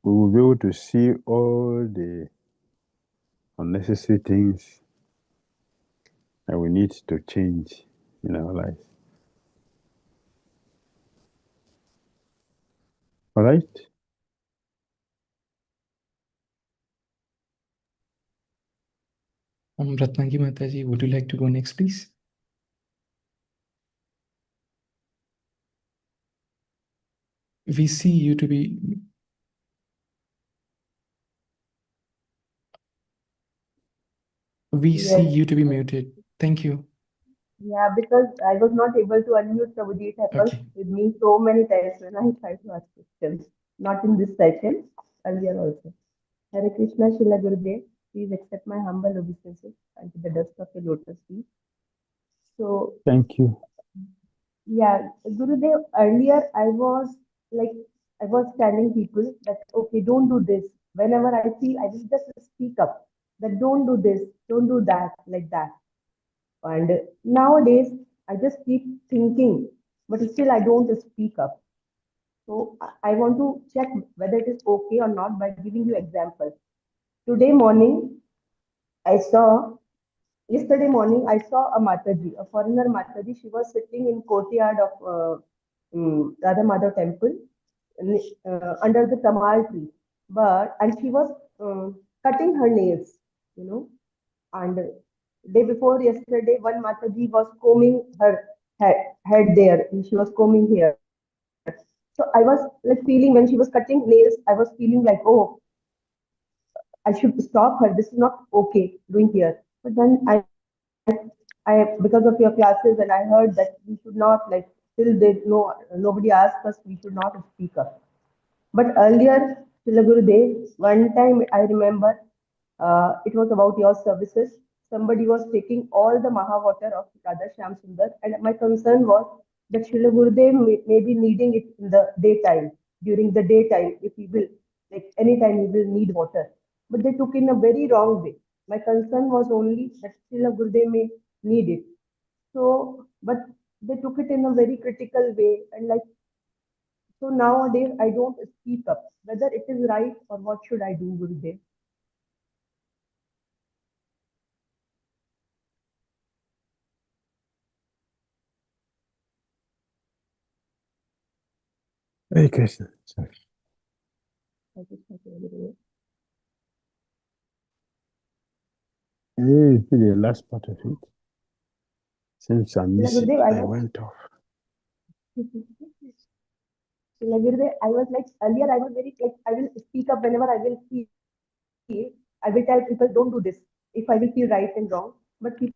We will be able to see all the unnecessary things that we need to change in our life. All right? Ratnagi Mataji, would you like to go next, please? We see you to be... We see you to be muted. Thank you. Yeah, because I was not able to unmute Prabhuji. It happens with me so many times when I try to ask questions. Not in this session, earlier also. Hare Krishna, Srila Gurudev, please accept my humble obeisances unto the dust of your lotus feet. So, thank you. Yeah, Gurudev, earlier I was telling people that, okay, don't do this. Whenever I feel, I will just speak up that don't do this, don't do that, like that. And nowadays, I just keep thinking, but still I don't speak up. So I want to check whether it is okay or not by giving you example. Today morning, I saw Yesterday morning, I saw a Mataji, a foreigner Mataji. She was sitting in courtyard of Radha Madhav temple under the tamal tree, and she was cutting her nails, you know. And day before yesterday, one Mataji was combing her head there, and she was combing here. So I was like feeling when she was cutting nails, I was feeling like, oh, I should stop her. This is not okay doing here. But then because of your classes, and I heard that we should not like till they nobody asks us, we should not speak up. But earlier, Srila Gurudev, one time I remember, it was about your services. Somebody was taking all the Maha water of Radha Shyam Sundar, and my concern was that Srila Gurudev may be needing it in the daytime, during the daytime, if he will, like anytime he will need water. But they took in a very wrong way. My concern was only that Srila Gurudev may need it. So, but they took it in a very critical way, and like so nowadays, I don't speak up whether it is right or what should I do, Gurudev. Hare Krishna. Sorry. The last part of it. Since I missed it, I went off. Gurudev, I was like earlier, I was very like I will speak up whenever I will feel. I will tell people don't do this if I will feel right and wrong. But people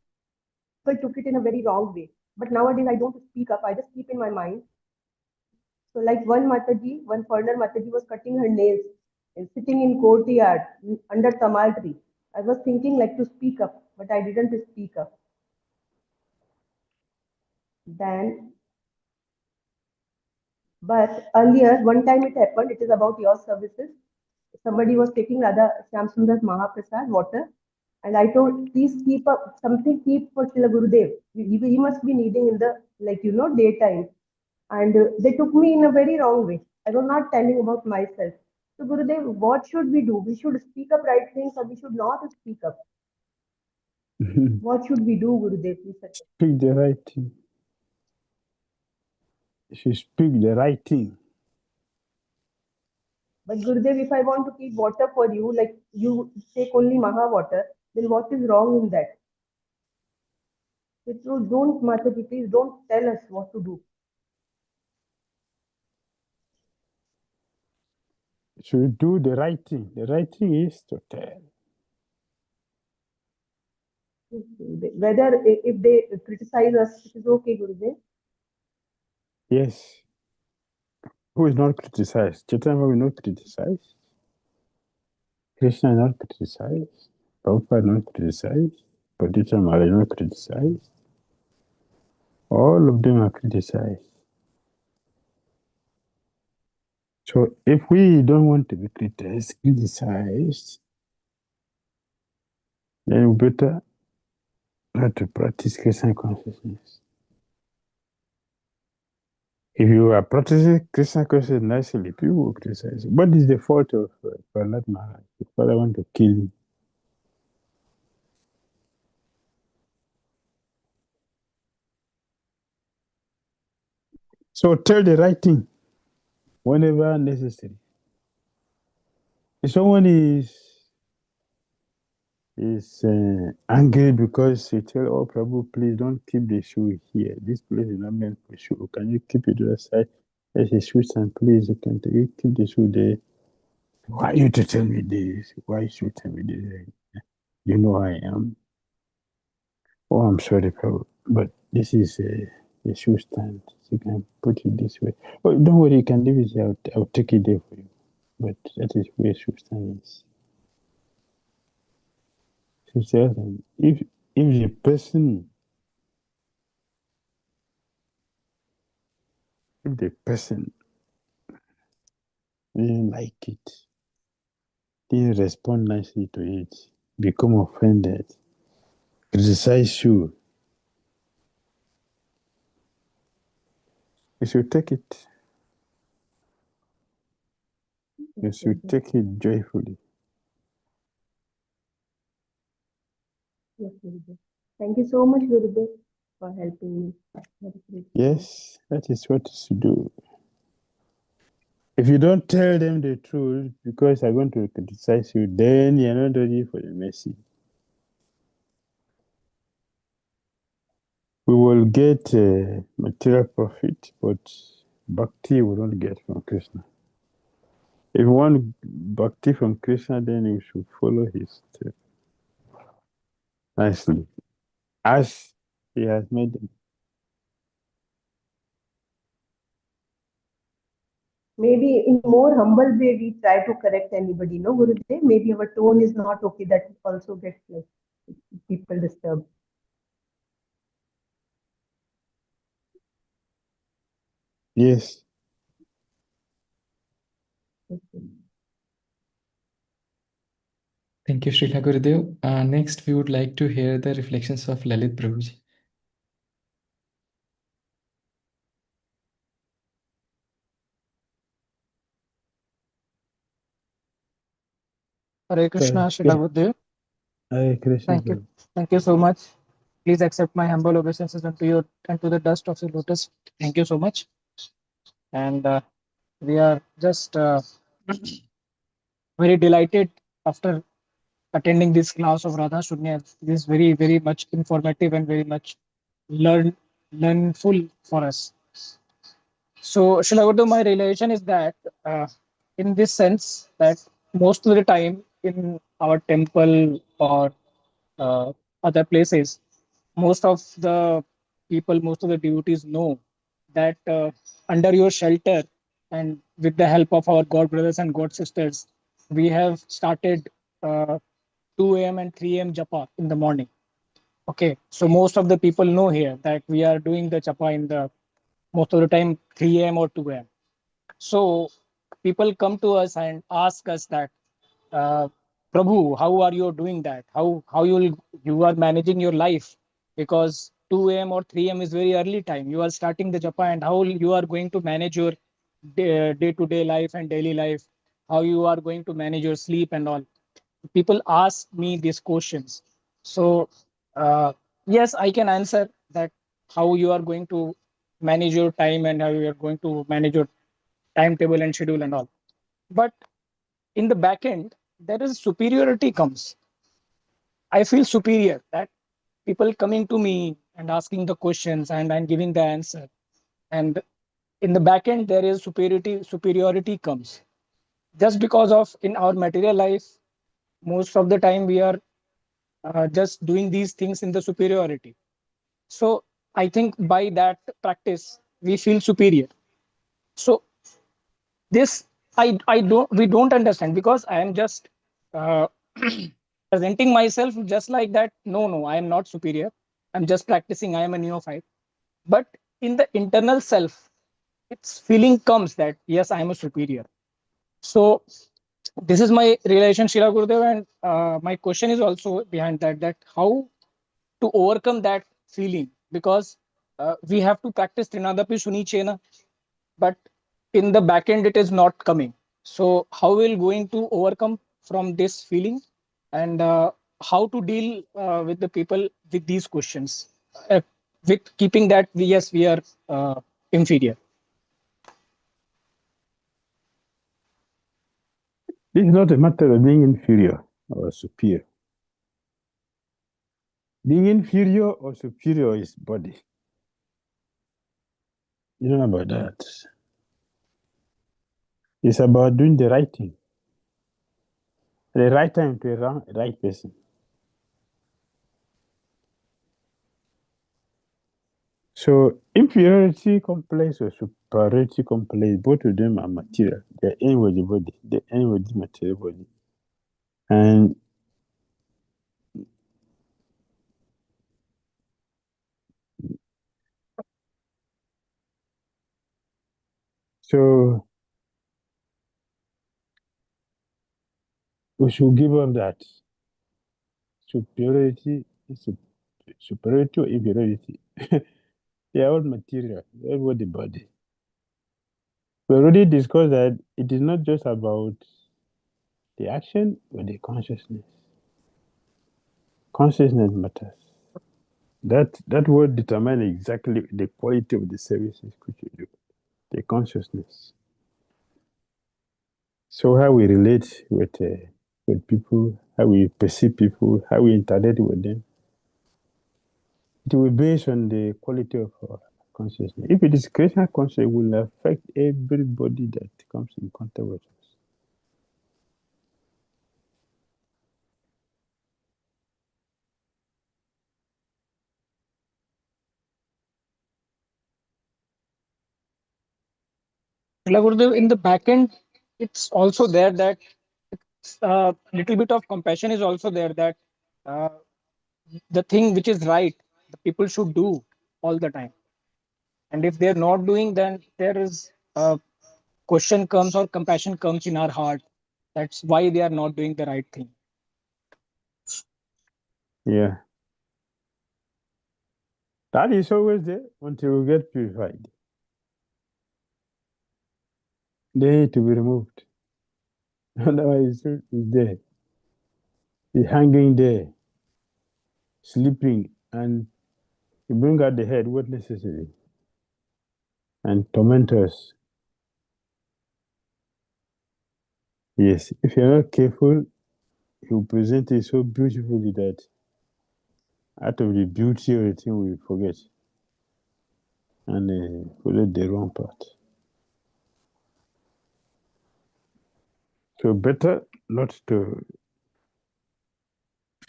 took it in a very wrong way. But nowadays, I don't speak up. I just keep in my mind. So like one Mataji, one foreigner Mataji was cutting her nails and sitting in courtyard under tamal tree. I was thinking like to speak up, but I didn't speak up. Then, but earlier, one time it happened, it is about your services. Somebody was taking Radha Shyam Sundar Mahaprasad water, and I told, please keep up something, keep for Srila Gurudev. He must be needing in the, like, daytime. And they took me in a very wrong way. I was not telling about myself. So, Gurudev, what should we do? We should speak up right things or we should not speak up? What should we do, Gurudev? Please suggest. Speak the right thing. You should speak the right thing. But Gurudev, if I want to keep water for you, like you take only Maha water, then what is wrong in that? So don't, Mataji, please don't tell us what to do. Should do the right thing. The right thing is to tell. Whether if they criticize us, it is okay, Gurudev. Yes. Who is not criticized? Chaitanya will not criticize. Krishna is not criticized. Prabhupada not criticized. Padita Maharaj not criticized. All of them are criticized. So if we don't want to be criticized, then we better not to practice Krishna consciousness. If you are practicing Krishna consciousness nicely, people will criticize you. What is the fault of Prahlad Maharaj? The father want to kill him. So tell the right thing whenever necessary. If someone is angry because you tell, oh Prabhu, please don't keep the shoe here. This place is not meant for shoe. Can you keep it to the side? There's a shoe stand, please. You keep the shoe there. Why you to tell me this? Why you should tell me this? You know I am. Oh, I'm sorry, Prabhu, but this is a shoe stand. You can put it this way. Oh, don't worry, you can leave it here. I'll take it there for you. But that is where shoe stand is. So if the person didn't like it, didn't respond nicely to it, become offended, criticize you, you should take it. You should take it joyfully. Yes, Gurudev. Thank you so much, Gurudev, for helping me. Yes, that is what you should do. If you don't tell them the truth because they're going to criticize you, then you're not ready for the mercy. We will get material profit, but bhakti we don't get from Krishna. If you want bhakti from Krishna, then you should follow his step nicely, as he has made them. Maybe in more humble way, we try to correct anybody, no, Gurudev? Maybe our tone is not okay. That also gets like people disturbed. Yes. Okay. Thank you, Srila Gurudev. Next, we would like to hear the reflections of Lalit Prabhuji. Hare Krishna, Srila Gurudev. Hare Krishna. Thank you. Thank you so much. Please accept my humble obeisances unto you and to the dust of your lotus. Thank you so much. And we are just very delighted after attending this class of Radha Sunya. It is very, very much informative and very much learnful for us. So, Srila Gurudev, my realization is that in this sense that most of the time in our temple or other places, most of the people, most of the devotees know that under your shelter and with the help of our God brothers and God sisters, we have started 2 a.m. and 3 a.m. japa in the morning. Okay, so most of the people know here that we are doing the japa in the most of the time 3 a.m. or 2 a.m. So people come to us and ask us that, Prabhu, how are you doing that? How you are managing your life? Because 2 a.m. or 3 a.m. is very early time. You are starting the japa, and how you are going to manage your day-to-day life and daily life? How you are going to manage your sleep and all? People ask me these questions. So yes, I can answer that how you are going to manage your time and how you are going to manage your timetable and schedule and all. But in the back end, there is superiority comes. I feel superior that people coming to me and asking the questions and I'm giving the answer. And in the back end, there is superiority comes. Just because of in our material life, most of the time we are just doing these things in the superiority. So I think by that practice, we feel superior. So this we don't understand, because I am just uh, presenting myself just like that. No, I am not superior. I'm just practicing. I am a neophyte. But in the internal self, its feeling comes that yes, I am a superior. So this is my realization, Shila Gurudev, and my question is also behind that, that how to overcome that feeling, because we have to practice Trinadapi Shuni Chena, but in the back end it is not coming. So how we'll going to overcome from this feeling, and how to deal with the people with these questions, with keeping that yes, we are inferior. This is not a matter of being inferior or superior. Being inferior or superior is body. You don't know about that. It's about doing the right thing. The right time to the right person. So inferiority complex or superiority complex, both of them are material. They end with the body. They end with the material body. And so we should give up that. Superiority is superiority or inferiority. They are all material. They are all the body. We already discussed that it is not just about the action, but the consciousness. Consciousness matters. That will determine exactly the quality of the services which you do. The consciousness. So how we relate with people, how we perceive people, how we interact with them, it will be based on the quality of our consciousness. If it is Krishna consciousness, it will affect everybody that comes in contact with us. Gurudev, in the back end, it's also there that little bit of compassion is also there, that uh, the thing which is right, the people should do all the time. And if they're not doing, then there is a question comes or compassion comes in our heart. That's why they are not doing the right thing. Yeah. That is always there until we get purified. They need to be removed. Otherwise, it's there. It's hanging there, sleeping, and you bring out the head, what necessary? And torment us. Yes, if you're not careful, he will present it so beautifully that out of the beauty of the thing we forget and follow the wrong path. So better not to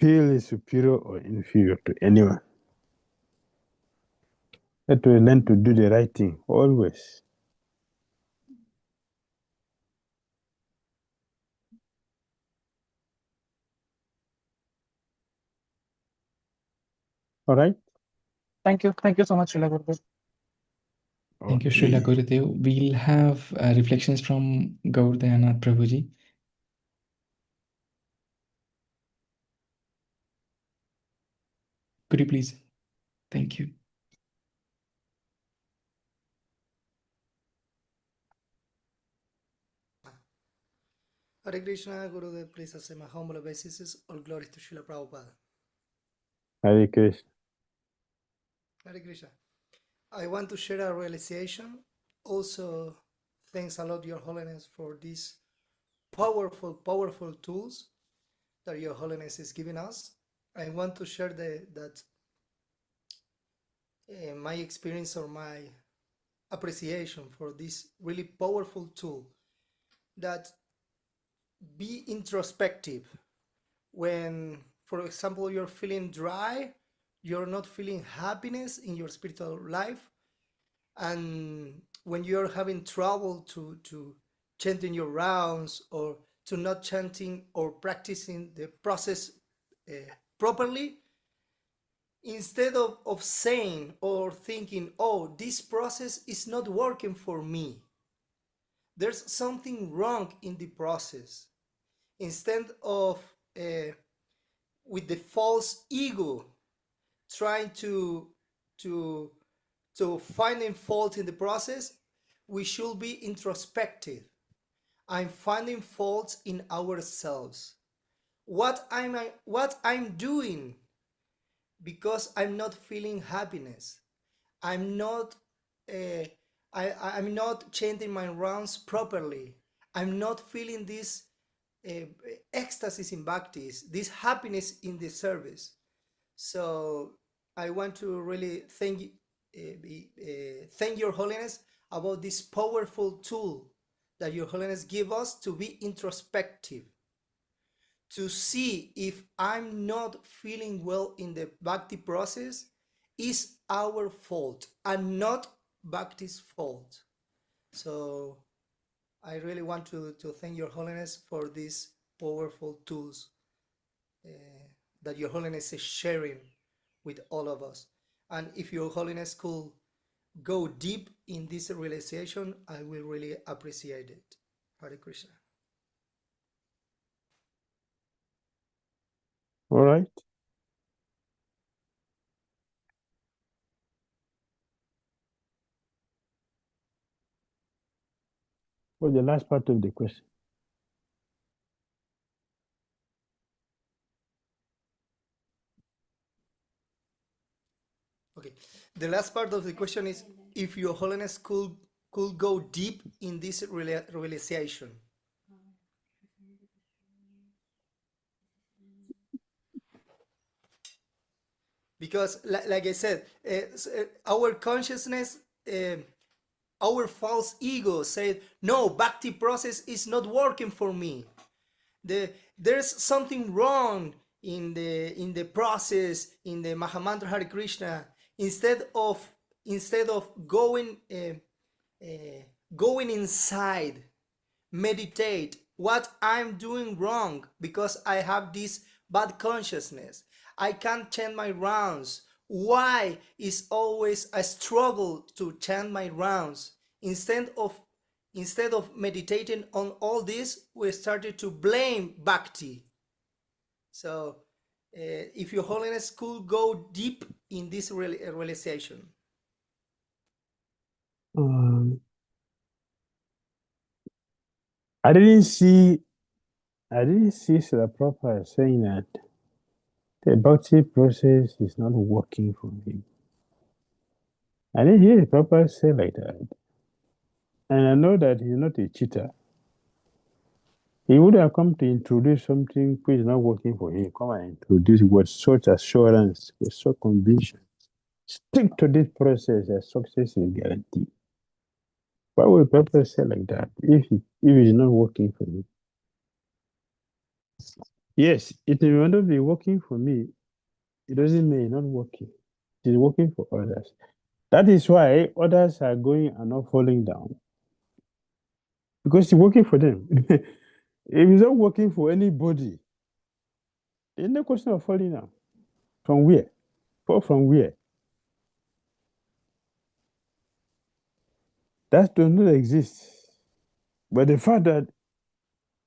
feel superior or inferior to anyone. Let us learn to do the right thing always. All right? Thank you so much, Srila Gurudev. Thank you, Srila Gurudev. We'll have reflections from Gaurdayanath Prabhuji. Could you please? Thank you. Hare Krishna, Gurudev, please accept my humble obeisances. All glory to Srila Prabhupada. Hare Krishna. Hare Krishna. I want to share a realization. Also, thanks a lot, Your Holiness, for these powerful tools that Your Holiness is giving us. I want to share that my experience or my appreciation for this really powerful tool, that be introspective. When, for example, you're feeling dry, you're not feeling happiness in your spiritual life, And when you're having trouble to chanting your rounds, or to not chanting or practicing the process properly, instead of saying or thinking, oh, this process is not working for me, there's something wrong in the process, instead of with the false ego trying to finding fault in the process, we should be introspective. I'm finding faults in ourselves. What I'm doing because I'm not feeling happiness. I'm not I'm not chanting my rounds properly. I'm not feeling this ecstasy in bhaktis, this happiness in the service. So I want to really thank Your Holiness about this powerful tool that Your Holiness give us to be introspective, to see if I'm not feeling well in the bhakti process is our fault and not bhakti's fault. So I really want to thank Your Holiness for these powerful tools that Your Holiness is sharing with all of us. And if Your Holiness could go deep in this realization, I will really appreciate it. Hare Krishna. All right. What's the last part of the question? Okay. The last part of the question is if Your Holiness could go deep in this realization. Because, like I said, our consciousness, our false ego said, no, bhakti process is not working for me. There's something wrong in the process, in the Mahamantra Hare Krishna. Instead of going inside, meditate what I'm doing wrong because I have this bad consciousness. I can't chant my rounds. Why is always a struggle to chant my rounds? Instead of meditating on all this, we started to blame bhakti. So if Your Holiness could go deep in this realization. I didn't see Srila Prabhupada saying that the bhakti process is not working for him. I didn't hear Prabhupada say like that. And I know that he's not a cheater. He would have come to introduce something which is not working for him. Come and introduce with such assurance, with such conviction. Stick to this process as success is guaranteed. Why would Prabhupada say like that if it is not working for you? Yes, it may not be working for me. It doesn't mean it's not working. It is working for others. That is why others are going and not falling down. Because it's working for them. If it's not working for anybody, there's no question of falling down. From where? Fall from where? That does not exist. But the fact that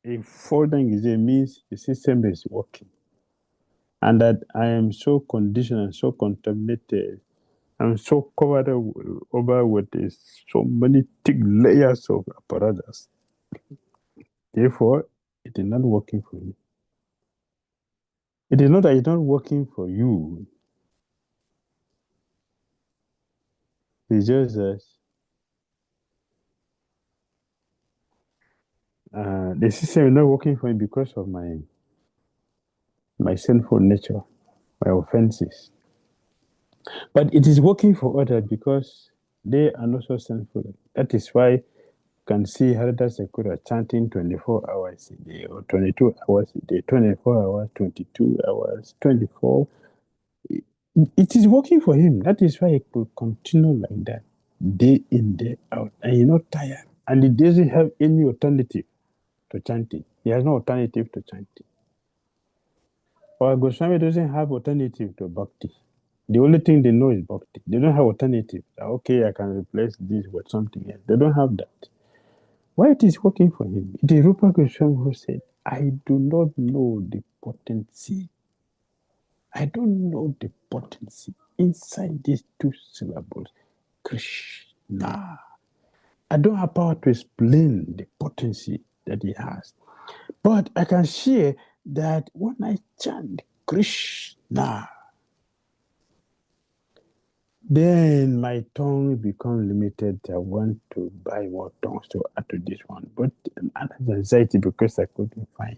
a falling is there means the system is working. And that I am so conditioned and so contaminated. I'm so covered over with so many thick layers of Aparadhas. Therefore, it is not working for me. It is not that it's not working for you. It's just that the system is not working for me because of my sinful nature, my offenses. But it is working for others because they are not so sinful. That is why you can see Haridas Sakura chanting 24 hours a day, or 22 hours a day, 24 hours, 22 hours, 24. It is working for him. That is why he could continue like that. day in, day out, and you're not tired. And he doesn't have any alternative to chanting. He has no alternative to chanting. Or Goswami doesn't have alternative to bhakti. The only thing they know is bhakti. They don't have alternative. Okay, I can replace this with something else. They don't have that. Why it is working for him? It is Rupa Goswami who said, I do not know the potency. I don't know the potency inside these two syllables, Krishna. I don't have power to explain the potency that he has. But I can share that when I chant Krishna, then my tongue becomes limited. I want to buy more tongues to add to this one. But I have anxiety because I couldn't find.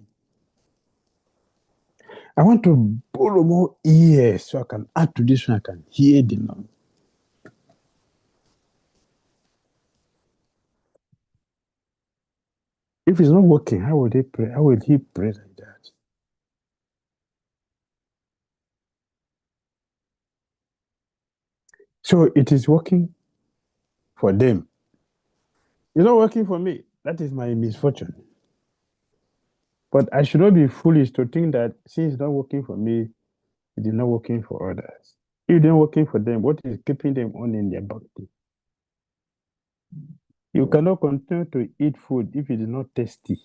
I want to borrow more ears so I can add to this one. I can hear the noise. If it's not working, how would he pray? How will he pray like that? So it is working for them. It's not working for me. That is my misfortune. But I should not be foolish to think that since it's not working for me, it is not working for others. If it's not working for them, what is keeping them on in their bhakti? You cannot continue to eat food if it is not tasty.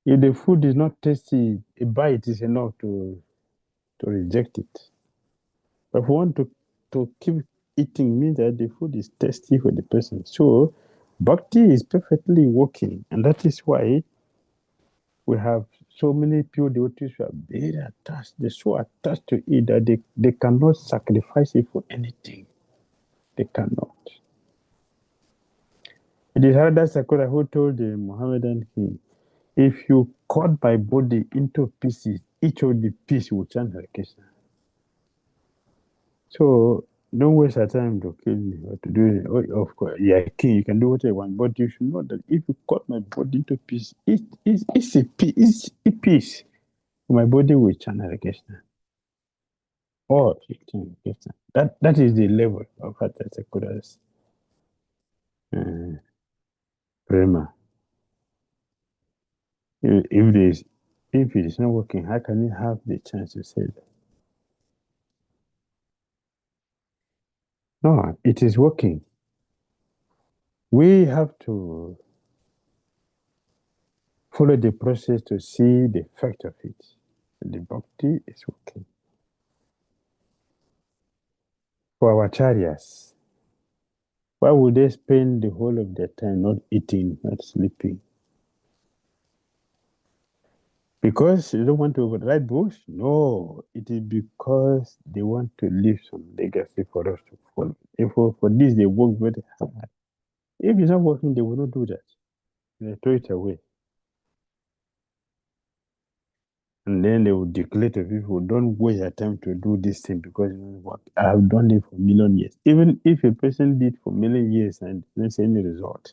If the food is not tasty, a bite is enough to reject it. But if you want to keep eating, means that the food is tasty for the person. So bhakti is perfectly working, and that is why we have so many pure devotees who are very attached. They're so attached to it that they cannot sacrifice it for anything. They cannot. It is Radha Sakura who told the Mohammedan king, if you cut my body into pieces, each of the pieces will chant Hare Krishna. So don't waste your time to kill me or to do it. Oh, of course, yeah, king, you can do what you want, but you should know that if you cut my body into pieces, it's a piece. My body will chant Hare Krishna. Or Krishna. That is the level of Radha Sakura's prema. If it is not working, how can you have the chance to say that? No, it is working. We have to follow the process to see the effect of it. The bhakti is working. For our acharyas, why would they spend the whole of their time not eating, not sleeping? Because they don't want to write books? No, it is because they want to leave some legacy for us to follow. If for this, they work very hard. If it's not working, they will not do that. They throw it away. And then they will declare to people, don't waste your time to do this thing because it doesn't work. I have done it for a million years. Even if a person did for a million years and doesn't see any result,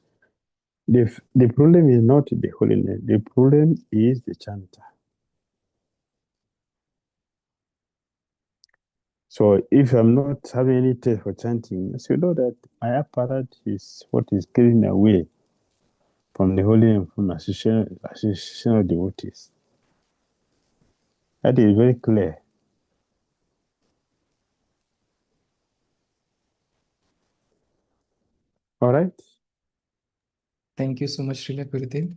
the problem is not the holiness. The problem is the chanter. So if I'm not having any taste for chanting, so you know that my apparatus is what is carrying me away from the holy and from association of devotees. That is very clear. All right? Thank you so much, Srila Gurudev.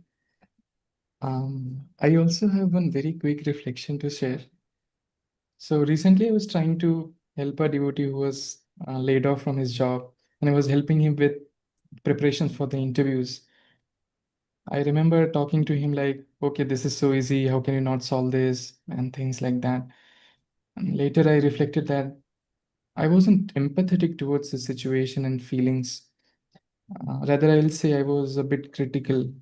I also have one very quick reflection to share. So recently I was trying to help a devotee who was laid off from his job, and I was helping him with preparations for the interviews. I remember talking to him like, okay, this is so easy. How can you not solve this? And things like that. And later I reflected that I wasn't empathetic towards the situation and feelings. Rather, I'll say I was a bit critical.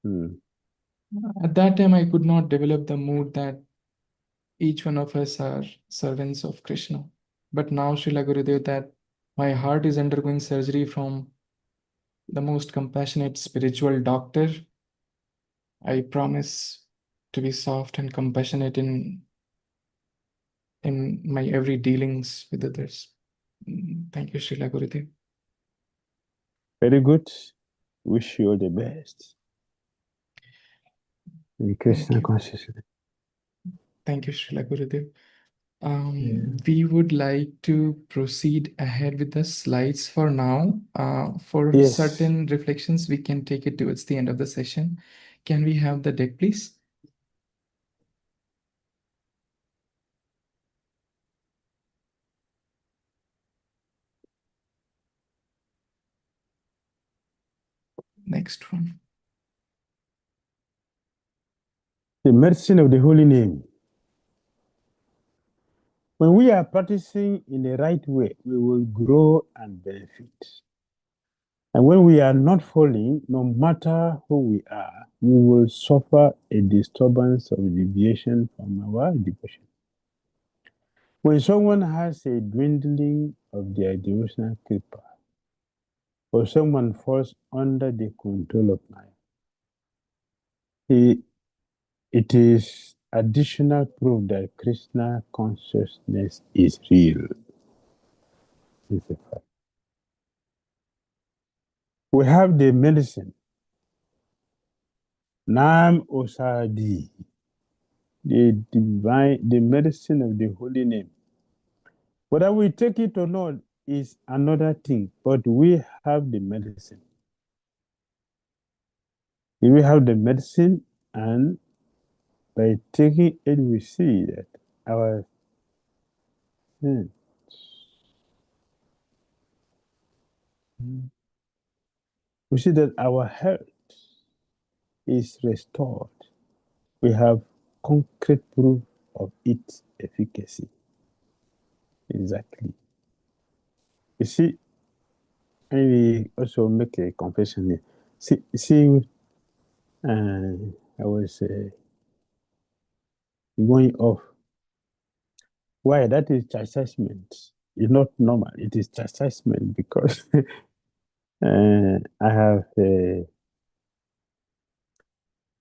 At that time, I could not develop the mood that each one of us are servants of Krishna. But now, Srila Gurudev, that my heart is undergoing surgery from the most compassionate spiritual doctor, I promise to be soft and compassionate in my every dealings with others. Thank you, Srila Gurudev. Very good. Wish you all the best. In Krishna consciousness. Thank you, Srila Gurudev. We would like to proceed ahead with the slides for now. For certain reflections, we can take it towards the end of the session. Can we have the deck, please? Next one. The medicine of the holy name. When we are practicing in the right way, we will grow and benefit. And when we are not following, no matter who we are, we will suffer a disturbance of deviation from our devotion. When someone has a dwindling of their devotional kripa, or someone falls under the control of Maya, it is additional proof that Krishna consciousness is real. It's a fact. We have the medicine, Nam Osadi, the medicine of the holy name. Whether we take it or not is another thing, but we have the medicine. We have the medicine, and by taking it, we see that our we see that our health is restored. We have concrete proof of its efficacy. Exactly. You see, and we also make a confession here. See, I was going off. Why? That is chastisement. It's not normal. It is chastisement because I have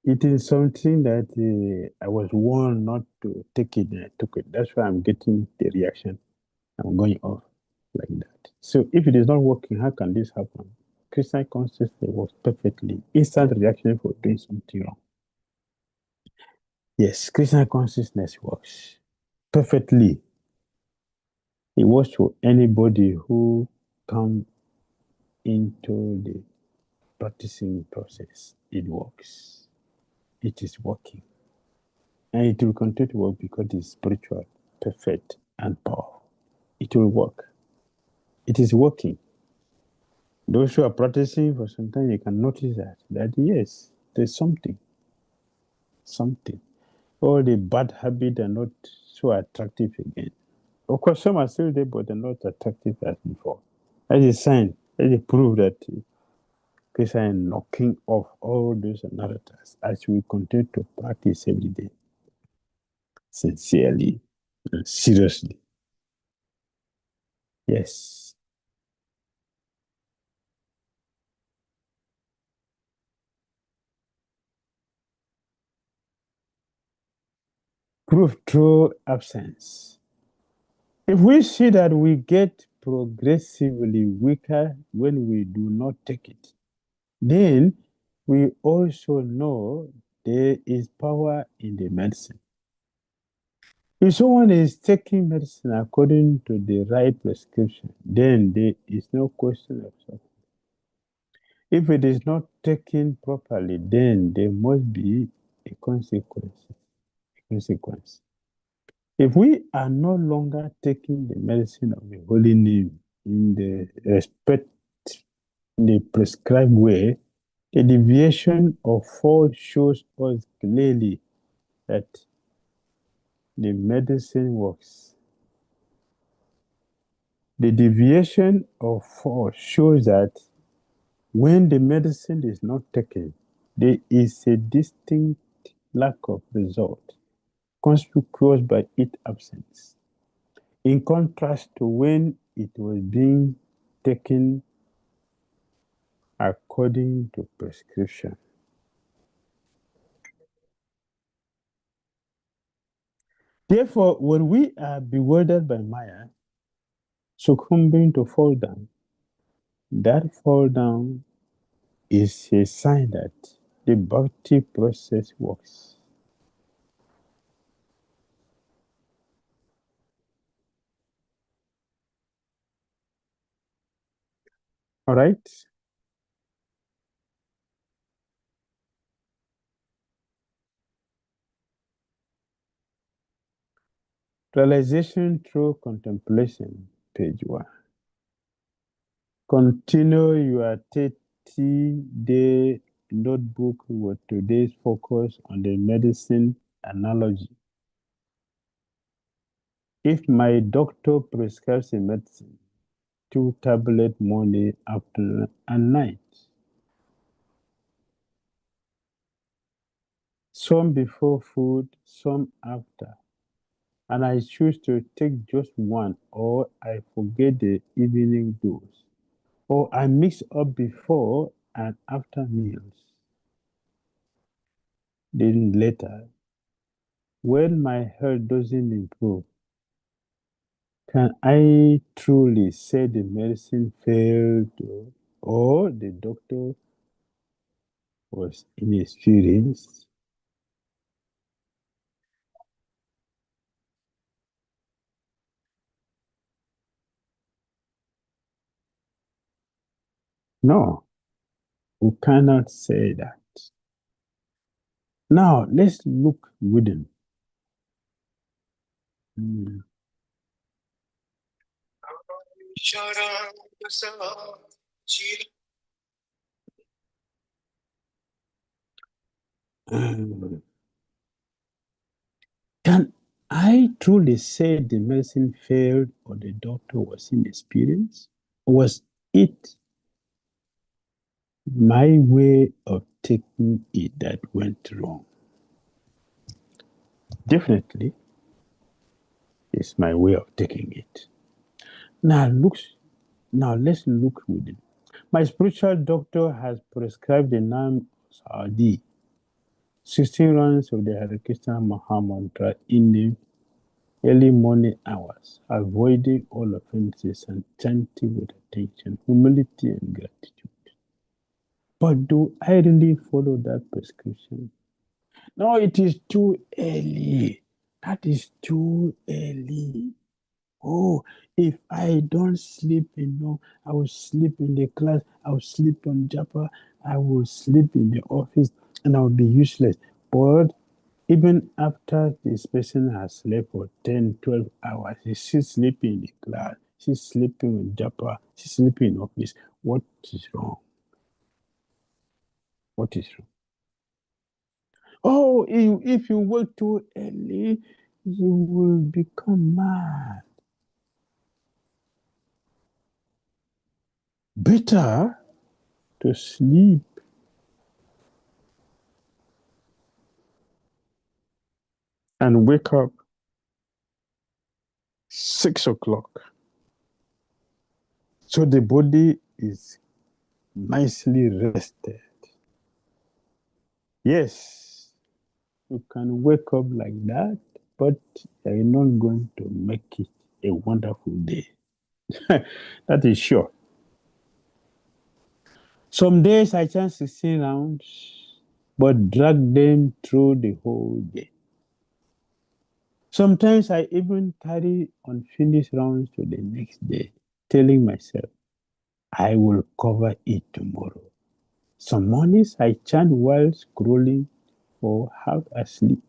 eaten something that I was warned not to take it, and I took it. That's why I'm getting the reaction. I'm going off like that. So if it is not working, how can this happen? Christian consciousness works perfectly. Instant reaction for doing something wrong. Yes, Christian consciousness works perfectly. It works for anybody who comes into the practicing process. It works. It is working. And it will continue to work because it is spiritual, perfect, and powerful. It will work. It is working. Those who are practicing for some time, you can notice that yes, there's something. All the bad habits are not so attractive again. Of course, some are still there, but they're not attractive as before. That is a sign, that is a proof that Krishna is knocking off all those narratives as we continue to practice every day, sincerely, and seriously. Yes. Proof through absence. If we see that we get progressively weaker when we do not take it, then we also know there is power in the medicine. If someone is taking medicine according to the right prescription, then there is no question of suffering. If it is not taken properly, then there must be a consequence. If we are no longer taking the medicine of the holy name in the prescribed way, a deviation or fault shows us clearly that the medicine works. The deviation or fault shows that when the medicine is not taken, there is a distinct lack of result, conspicuous by its absence, in contrast to when it was being taken according to prescription. Therefore, when we are bewildered by Maya, succumbing to fall down. That fall down is a sign that the Bhakti process works. All right? Realization through contemplation, page 1. Continue your 30-day notebook with today's focus on the medicine analogy. If my doctor prescribes a medicine, 2 tablets morning, afternoon, and night, some before food, some after, and I choose to take just one, or I forget the evening dose, or I mix up before and after meals. Then later, when my health doesn't improve, can I truly say the medicine failed or the doctor was inexperienced? No, we cannot say that. Now, let's look within. Can I truly say the medicine failed or the doctor was inexperienced? Was it my way of taking it that went wrong? Definitely, it's my way of taking it. Now let's look within. My spiritual doctor has prescribed the name Saadi, 16 rounds of the Hare Krishna Maha Mantra in the early morning hours, avoiding all offenses and chanting with attention, humility, and gratitude. But do I really follow that prescription? No, it is too early. That is too early. Oh, if I don't sleep enough, I will sleep in the class, I will sleep on Japa, I will sleep in the office, and I will be useless. But even after this person has slept for 10, 12 hours, she's sleeping in the class, she's sleeping in Japa, she's sleeping in office. What is wrong? What is wrong? Oh, if you wake too early, you will become mad. Better to sleep and wake up 6 o'clock. So the body is nicely rested. Yes, you can wake up like that, but you're not going to make it a wonderful day. That is sure. Some days I chant 16 rounds, but drag them through the whole day. Sometimes I even carry unfinished rounds to the next day, telling myself, I will cover it tomorrow. Some mornings I chant while scrolling or half asleep,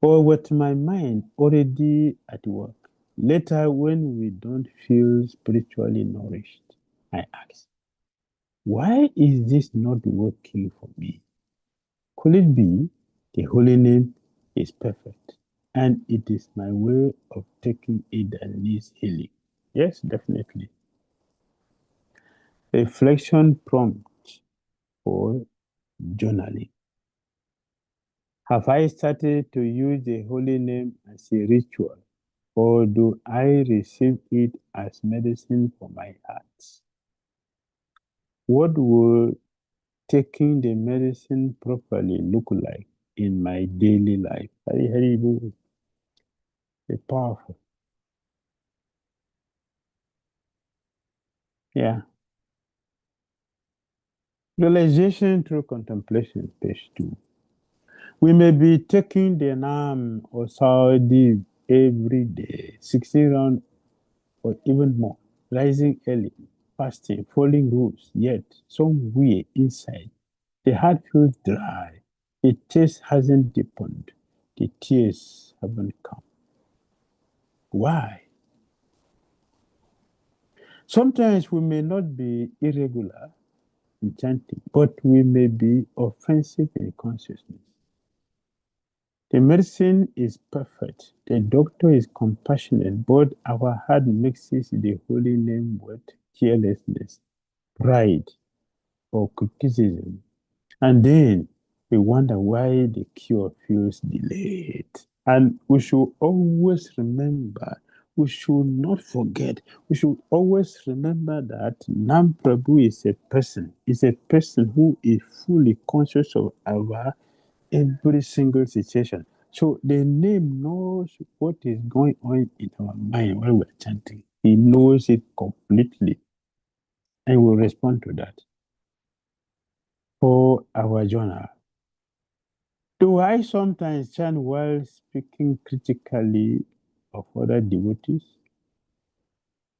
or with my mind already at work. Later, when we don't feel spiritually nourished, I ask, why is this not working for me? Could it be the holy name is perfect and it is my way of taking it that needs healing? Yes, definitely. Reflection prompt for journaling. Have I started to use the holy name as a ritual, or do I receive it as medicine for my heart? What will taking the medicine properly look like in my daily life? Very, very, very powerful. Yeah. Realization through contemplation, page 2. We may be taking the Nam or Saudi every day, 16 rounds or even more, rising early, fasting, following rules, yet somewhere inside, the heart feels dry. The taste hasn't deepened. The tears haven't come. Why? Sometimes we may not be irregular in chanting, but we may be offensive in consciousness. The medicine is perfect. The doctor is compassionate, but our heart mixes the holy name with carelessness, pride, or criticism. And then we wonder why the cure feels delayed. And we should always remember, we should not forget, we should always remember that Nam Prabhu is a person who is fully conscious of our every single situation. So the name knows what is going on in our mind when we're chanting. He knows it completely and will respond to that. For our journal, do I sometimes chant while speaking critically of other devotees?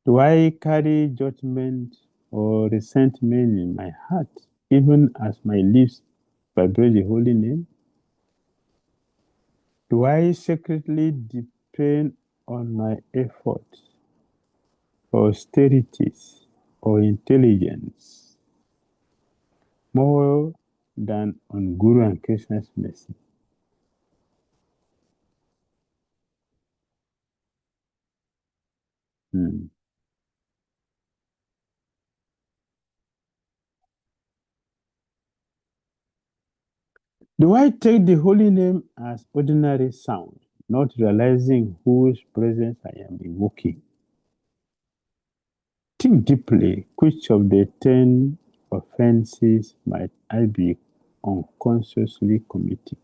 Do I carry judgment or resentment in my heart, even as my lips vibrate the holy name? Do I secretly depend on my efforts, austerities, or intelligence more than on Guru and Krishna's mercy? Do I take the holy name as ordinary sound, not realizing whose presence I am evoking? Think deeply, which of the 10 offenses might I be unconsciously committing?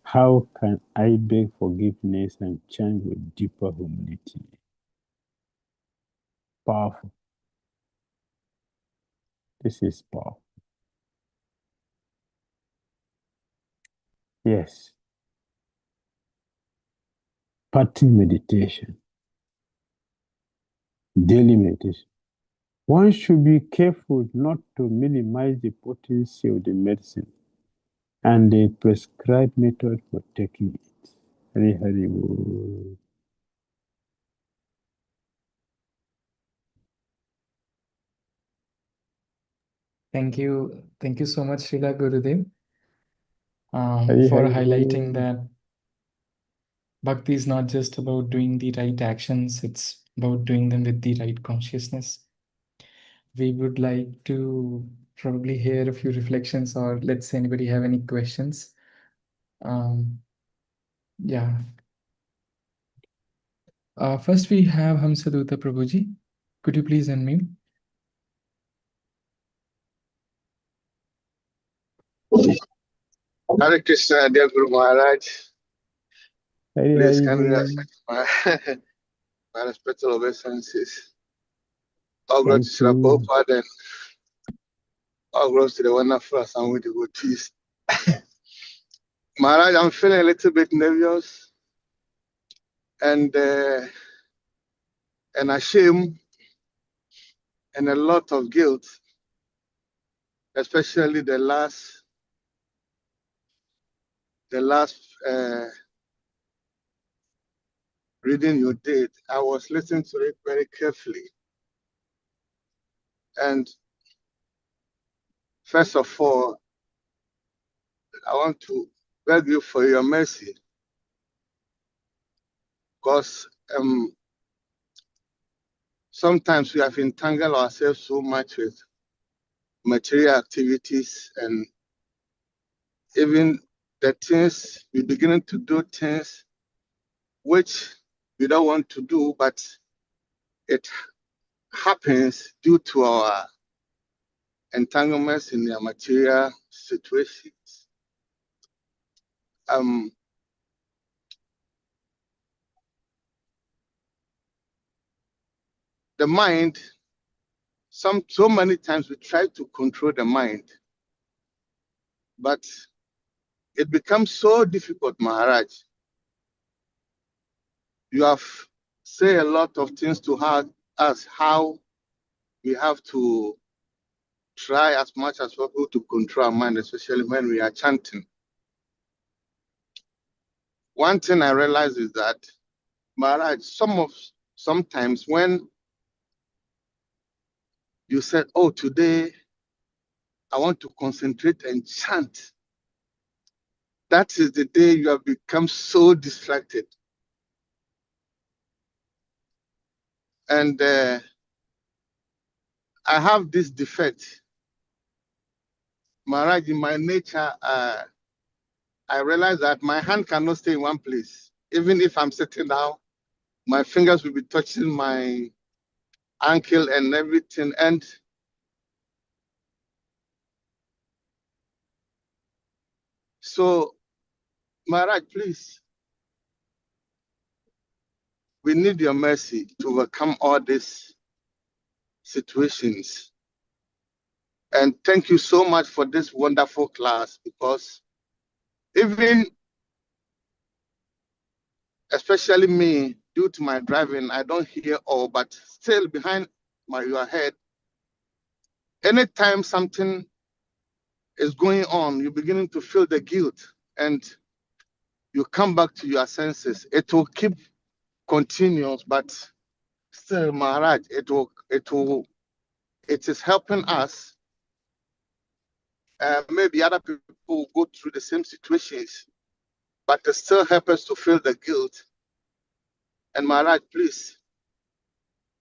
How can I beg forgiveness and chant with deeper humility? Powerful. This is powerful. Yes. Parting meditation. Daily meditation. One should be careful not to minimize the potency of the medicine and the prescribed method for taking it. Hari Hari Bol. Thank you. Thank you so much, Srila Gurudev, Hari for Hari highlighting Bol. that Bhakti is not just about doing the right actions, it's about doing them with the right consciousness. We would like to probably hear a few reflections, or let's say anybody have any questions. Yeah. First we have Hamsaduta Prabhuji. Could you please unmute? Hare Krishna, dear Guru Maharaj. Hari Please Hari can we Bol. accept my respectful obeisances? All glory to Thank Srila you. Prabhupada and all glory to the wonderful Swami devotees. Maharaj, I'm feeling a little bit nervous and ashamed and a lot of guilt, especially the last reading you did. I was listening to it very carefully. And first of all, I want to beg you for your mercy, because sometimes we have entangled ourselves so much with material activities, and even the things we beginning to do things which we don't want to do, but it happens due to our entanglements in the material situations. The mind so many times we try to control the mind, but it becomes so difficult, Maharaj. You have said a lot of things to us how we have to try as much as possible to control our mind, especially when we are chanting. One thing I realize is that, Maharaj, sometimes when you said, oh, today I want to concentrate and chant, that is the day you have become so distracted. And I have this defect. Maharaj, in my nature, I realize that my hand cannot stay in one place. Even if I'm sitting down, my fingers will be touching my ankle and everything. And so, Maharaj, please, we need your mercy to overcome all these situations. And thank you so much for this wonderful class, because even, especially me, due to my driving, I don't hear all, but still behind your head, anytime something is going on, you're beginning to feel the guilt and you come back to your senses. It will keep continuous, but still, Maharaj, it is helping us. Maybe other people go through the same situations, but it still helps us to feel the guilt. And Maharaj, please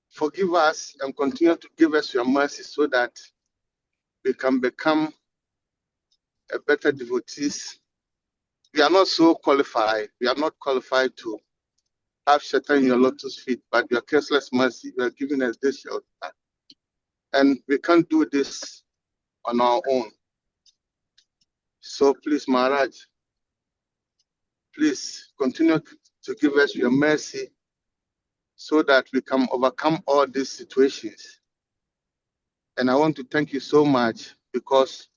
forgive us and continue to give us your mercy so that we can become a better devotees. We are not so qualified. We are not qualified to have shelter in your lotus feet, but your caseless mercy, you are giving us this shelter. And we can't do this on our own. So please, Maharaj, please continue to give us your mercy so that we can overcome all these situations. And I want to thank you so much, because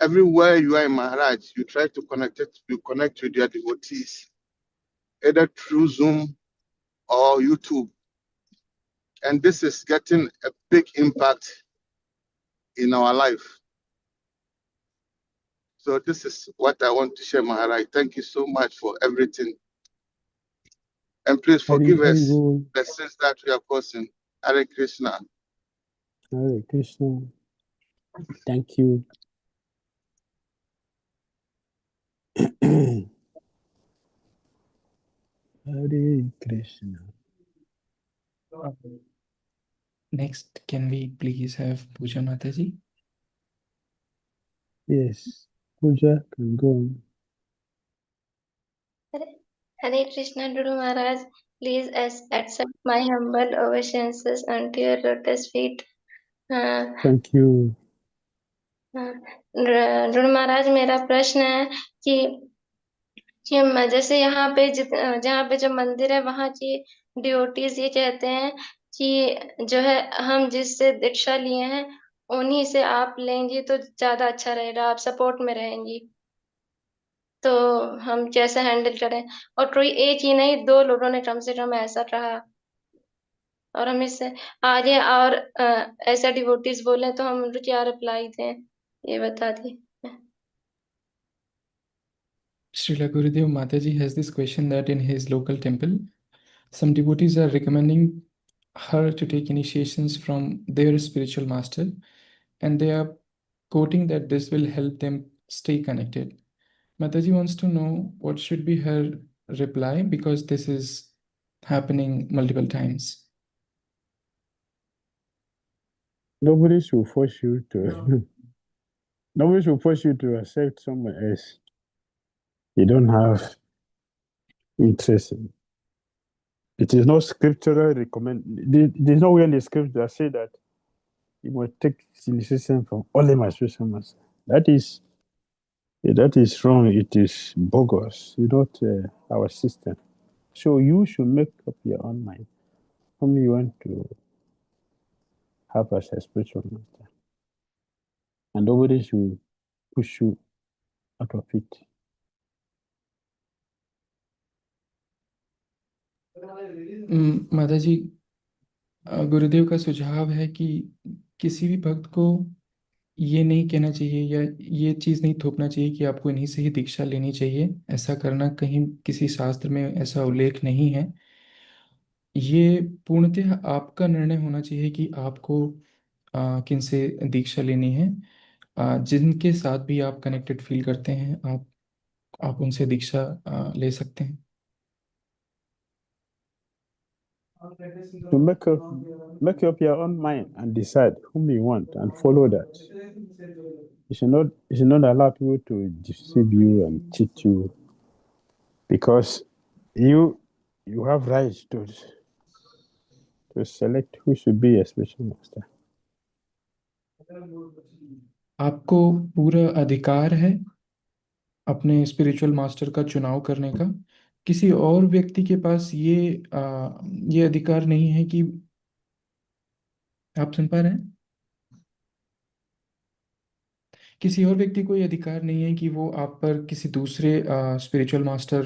everywhere you are in Maharaj, you try to connect with your devotees, either through Zoom or YouTube. And this is getting a big impact in our life. So this is what I want to share, Maharaj. Thank you so much for everything. And please forgive us the sins that we are causing. Hare Krishna. Hare Krishna. Thank you. Hare Krishna. Next, can we please have Puja Mataji? Yes, Puja can go on. Hare Krishna, Guru Maharaj, please accept my humble obeisances unto your lotus feet. Thank you. Guru Maharaj, मेरा प्रश्न है कि जैसे यहाँ पे जहाँ पे जो मंदिर है वहाँ की डिवोटीज ये कहते हैं कि जो है हम जिससे दीक्षा लिए हैं उन्हीं से आप लेंगी तो ज्यादा अच्छा रहेगा, आप सपोर्ट में रहेंगी, तो हम कैसे हैंडल करें? और कोई एक ही नहीं, 2 लोगों ने कम से कम ऐसा कहा, और हम इससे आगे और ऐसा डिवोटीज बोले तो हम उनको क्या रिप्लाई दें, ये बता दी। Srila Gurudev Mataji has this question that in his local temple, some devotees are recommending her to take initiations from their spiritual master, and they are quoting that this will help them stay connected. Mataji wants to know what should be her reply, because this is happening multiple times. Nobody should force you to. Nobody should force you to accept someone else you don't have interest in. It is not scriptural recommend. There's nowhere in the scripture that say that you must take initiation from only my spiritual master. That is wrong. It is bogus. It's not our system. So you should make up your own mind whom you want to have as a spiritual master. And nobody should push you out of it. माता जी, गुरुदेव का सुझाव है कि किसी भी भक्त को ये नहीं कहना चाहिए या ये चीज़ नहीं थोपना चाहिए कि आपको इन्हीं से ही दीक्षा लेनी चाहिए। ऐसा करना कहीं किसी शास्त्र में ऐसा उल्लेख नहीं है। ये पूर्णतः आपका निर्णय होना चाहिए कि आपको किन से दीक्षा लेनी है। जिनके साथ भी आप कनेक्टेड फील करते हैं, आप उनसे दीक्षा ले सकते हैं। To make up your own mind and decide whom you want and follow that. You should not allow people to deceive you and cheat you, because you have rights to select who should be a spiritual master. आपको पूरा अधिकार है अपने spiritual master का चुनाव करने का। किसी और व्यक्ति के पास ये अधिकार नहीं है कि आप सुन पा रहे हैं? किसी और व्यक्ति को ये अधिकार नहीं है कि वो आप पर किसी दूसरे स्पिरिचुअल मास्टर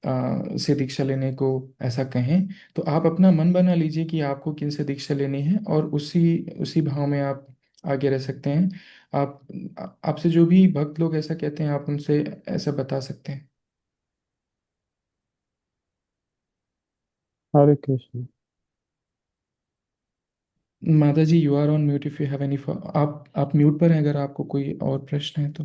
से दीक्षा लेने को ऐसा कहें। तो आप अपना मन बना लीजिए कि आपको किन से दीक्षा लेनी है और उसी भाव में आप आगे रह सकते हैं। आपसे जो भी भक्त लोग ऐसा कहते हैं, आप उनसे ऐसा बता सकते हैं। Hare Krishna. माता जी, you are on mute if you have any. आप म्यूट पर हैं अगर आपको कोई और प्रश्न है तो।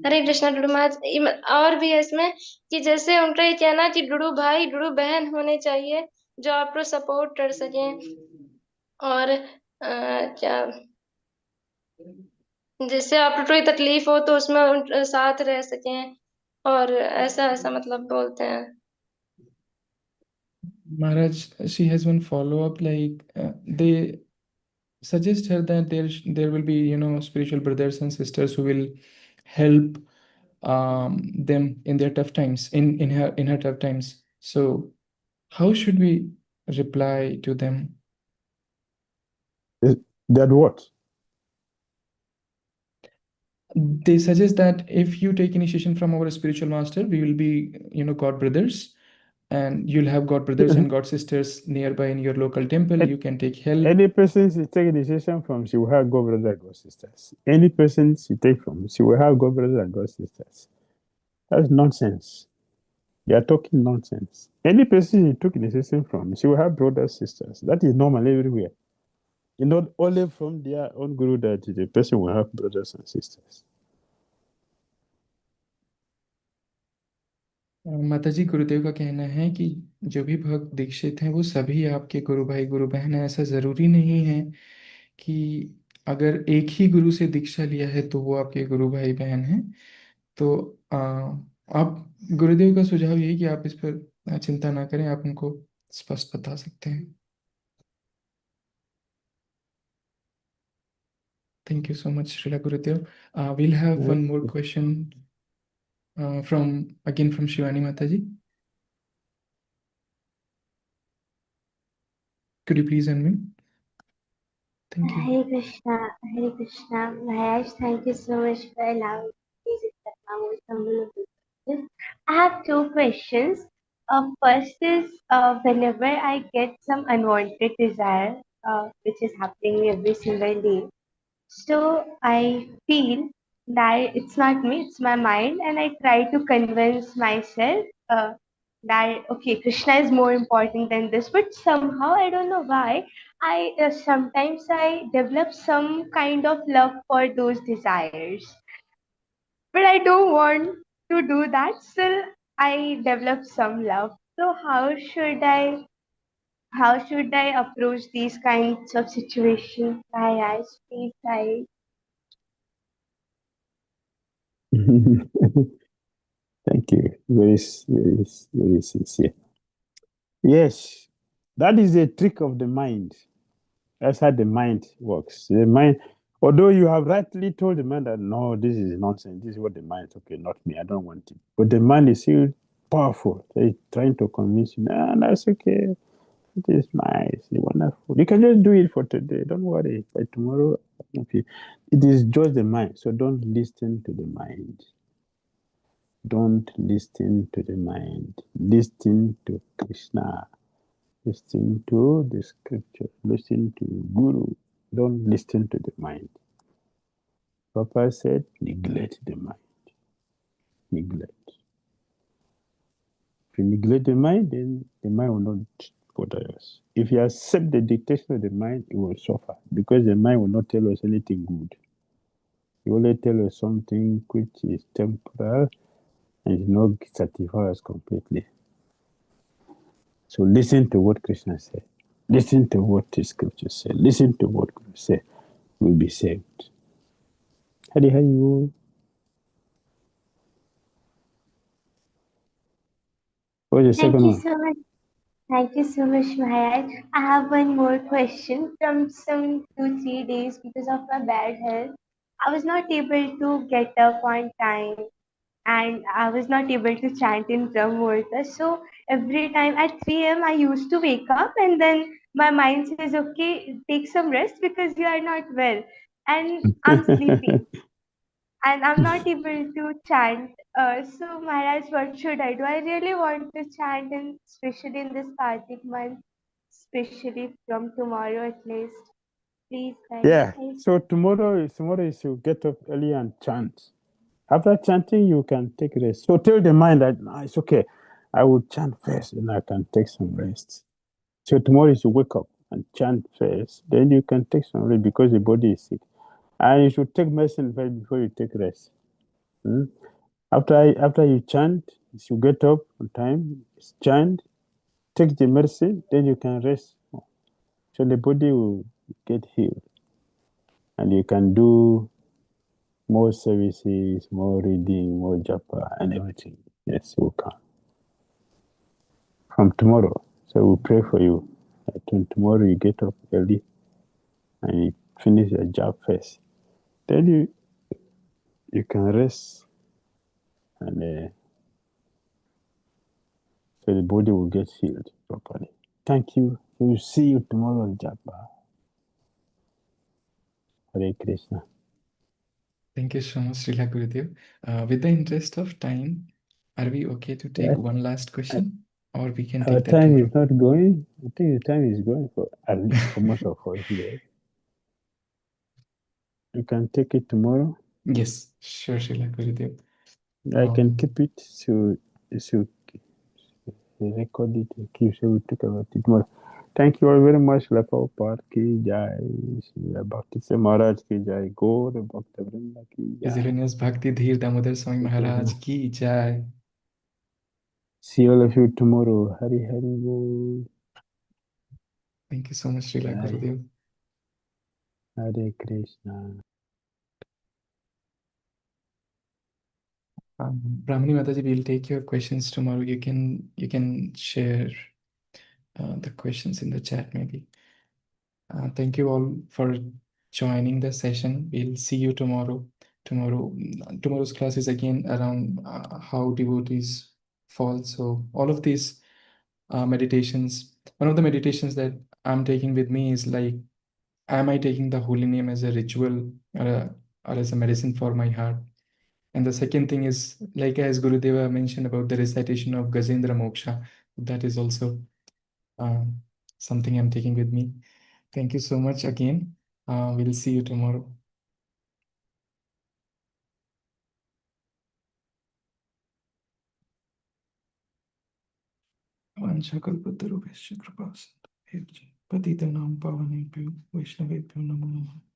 हरे कृष्णा डुडू महाराज। और भी है इसमें कि जैसे उनका ये कहना कि डुडू भाई डुडू बहन होने चाहिए जो आपको सपोर्ट कर सकें, और क्या जिससे आपको कोई तकलीफ हो तो उसमें साथ रह सकें, और ऐसा मतलब बोलते हैं। Maharaj, she has one follow-up, like they suggest her that there will be, spiritual brothers and sisters who will help them in their tough times, in her tough times. So how should we reply to them? That what? They suggest that if you take initiation from our spiritual master, we will be, God brothers, and you'll have God brothers and God sisters nearby in your local temple. You can take help. Any person she take initiation from, she will have God brothers and God sisters. Any person she take from, she will have God brothers and God sisters. That's nonsense. They are talking nonsense. Any person you took initiation from, she will have brothers, sisters. That is normal everywhere. Not only from their own guru that the person will have brothers and sisters. माता जी, गुरुदेव का कहना है कि जो भी भक्त दीक्षित हैं वो सभी आपके गुरु भाई गुरु बहन हैं। ऐसा ज़रूरी नहीं है कि अगर एक ही गुरु से दीक्षा लिया है तो वो आपके गुरु भाई बहन हैं। तो आप गुरुदेव का सुझाव यही कि आप इस पर चिंता ना करें, आप उनको स्पष्ट बता सकते हैं। Thank you so much, Srila Gurudev. We'll have one more question from Shivani Mataji. Could you please unmute? Thank you. Hare Krishna. Maharaj, thank you so much for allowing me to accept my most humble obeisances. I have two questions. First is, whenever I get some unwanted desire, which is happening every single day, so I feel that it's not me, it's my mind, and I try to convince myself that okay, Krishna is more important than this. But somehow I don't know why I sometimes I develop some kind of love for those desires, but I don't want to do that. Still, I develop some love. So how should I approach these kinds of situations? I please, I Thank you. Very, very, very sincere. Yes, that is a trick of the mind. That's how the mind works. The mind, although you have rightly told the mind that no, this is nonsense, this is what the mind is, okay, not me, I don't want it. But the mind is still powerful. They're trying to convince you, nah, that's okay. It is nice, wonderful. You can just do it for today. Don't worry. By tomorrow, okay. It is just the mind. So don't listen to the mind. Don't listen to the mind. Listen to Krishna. Listen to the scripture. Listen to Guru. Don't listen to the mind. Papa said, neglect the mind. Neglect. If you neglect the mind, then the mind will not bother us. If you accept the dictation of the mind, it will suffer because the mind will not tell us anything good. It will only tell us something which is temporal and is not satisfy us completely. So listen to what Krishna said. Listen to what the scripture said. Listen to what Guru said. We'll be saved. Hari Hari. What's the Thank second you one? so much. Thank you so much, Maharaj. I have one more question. From some 2-3 days, because of my bad health, I was not able to get up on time and I was not able to chant in Brahmurta. So every time at 3 a.m. I used to wake up and then my mind says, okay, take some rest because you are not well. And I'm sleeping and I'm not able to chant. So Maharaj, what should I do? I really want to chant, and especially in this Kartik month, especially from tomorrow at least. Please, guys. Yeah. So tomorrow is you get up early and chant. After chanting, you can take rest. So tell the mind that it's okay. I will chant first and I can take some rest. So tomorrow is you wake up and chant first. Then you can take some rest because the body is sick. And you should take medicine first before you take rest. Hmm? After you chant, you get up on time, chant, take the medicine, then you can rest. So the body will get healed. And you can do more services, more reading, more japa, and everything. Yes, you can. From tomorrow. So we'll pray for you. That tomorrow you get up early and you finish your job first. Then you can rest and so the body will get healed properly. Thank you. We'll see you tomorrow on Japa. Hare Krishna. Thank you so much, Srila Gurudev. With the interest of time, are we okay to take one last question, or we can Our take that time tomorrow? is not going. I think the time is going for at least for most of us here. You can take it tomorrow. Yes, sure, Srila Gurudev. I can keep it so record it and keep so we talk about it more. Thank you all very much. Lapa Ki Jai, Bhakti Se Maharaj Ki Jai, Gaur Bhakta Vrinda Ki His Jai. Holiness Bhakti Dhir Damodar Swami Maharaj ki jai. See all of you tomorrow. Hari Hari Bol. Thank you so much, Srila Jai. Gurudev. Hare Krishna. Brahmani Mataji, we'll take your questions tomorrow. You can share the questions in the chat maybe. Thank you all for joining the session. We'll see you tomorrow. Tomorrow's class is again around how devotees fall. So all of these meditations, one of the meditations that I'm taking with me is like, am I taking the holy name as a ritual or as a medicine for my heart? And the second thing is, like as Gurudeva mentioned about the recitation of Gajendra Moksha, that is also something I'm taking with me. Thank you so much again. We'll see you tomorrow. वाञ्छाकल्पतरुभ्यश्च कृपासिन्धुभ्यश्च पतितानां पावनेभ्यो वैष्णवेभ्यो नमो नमः।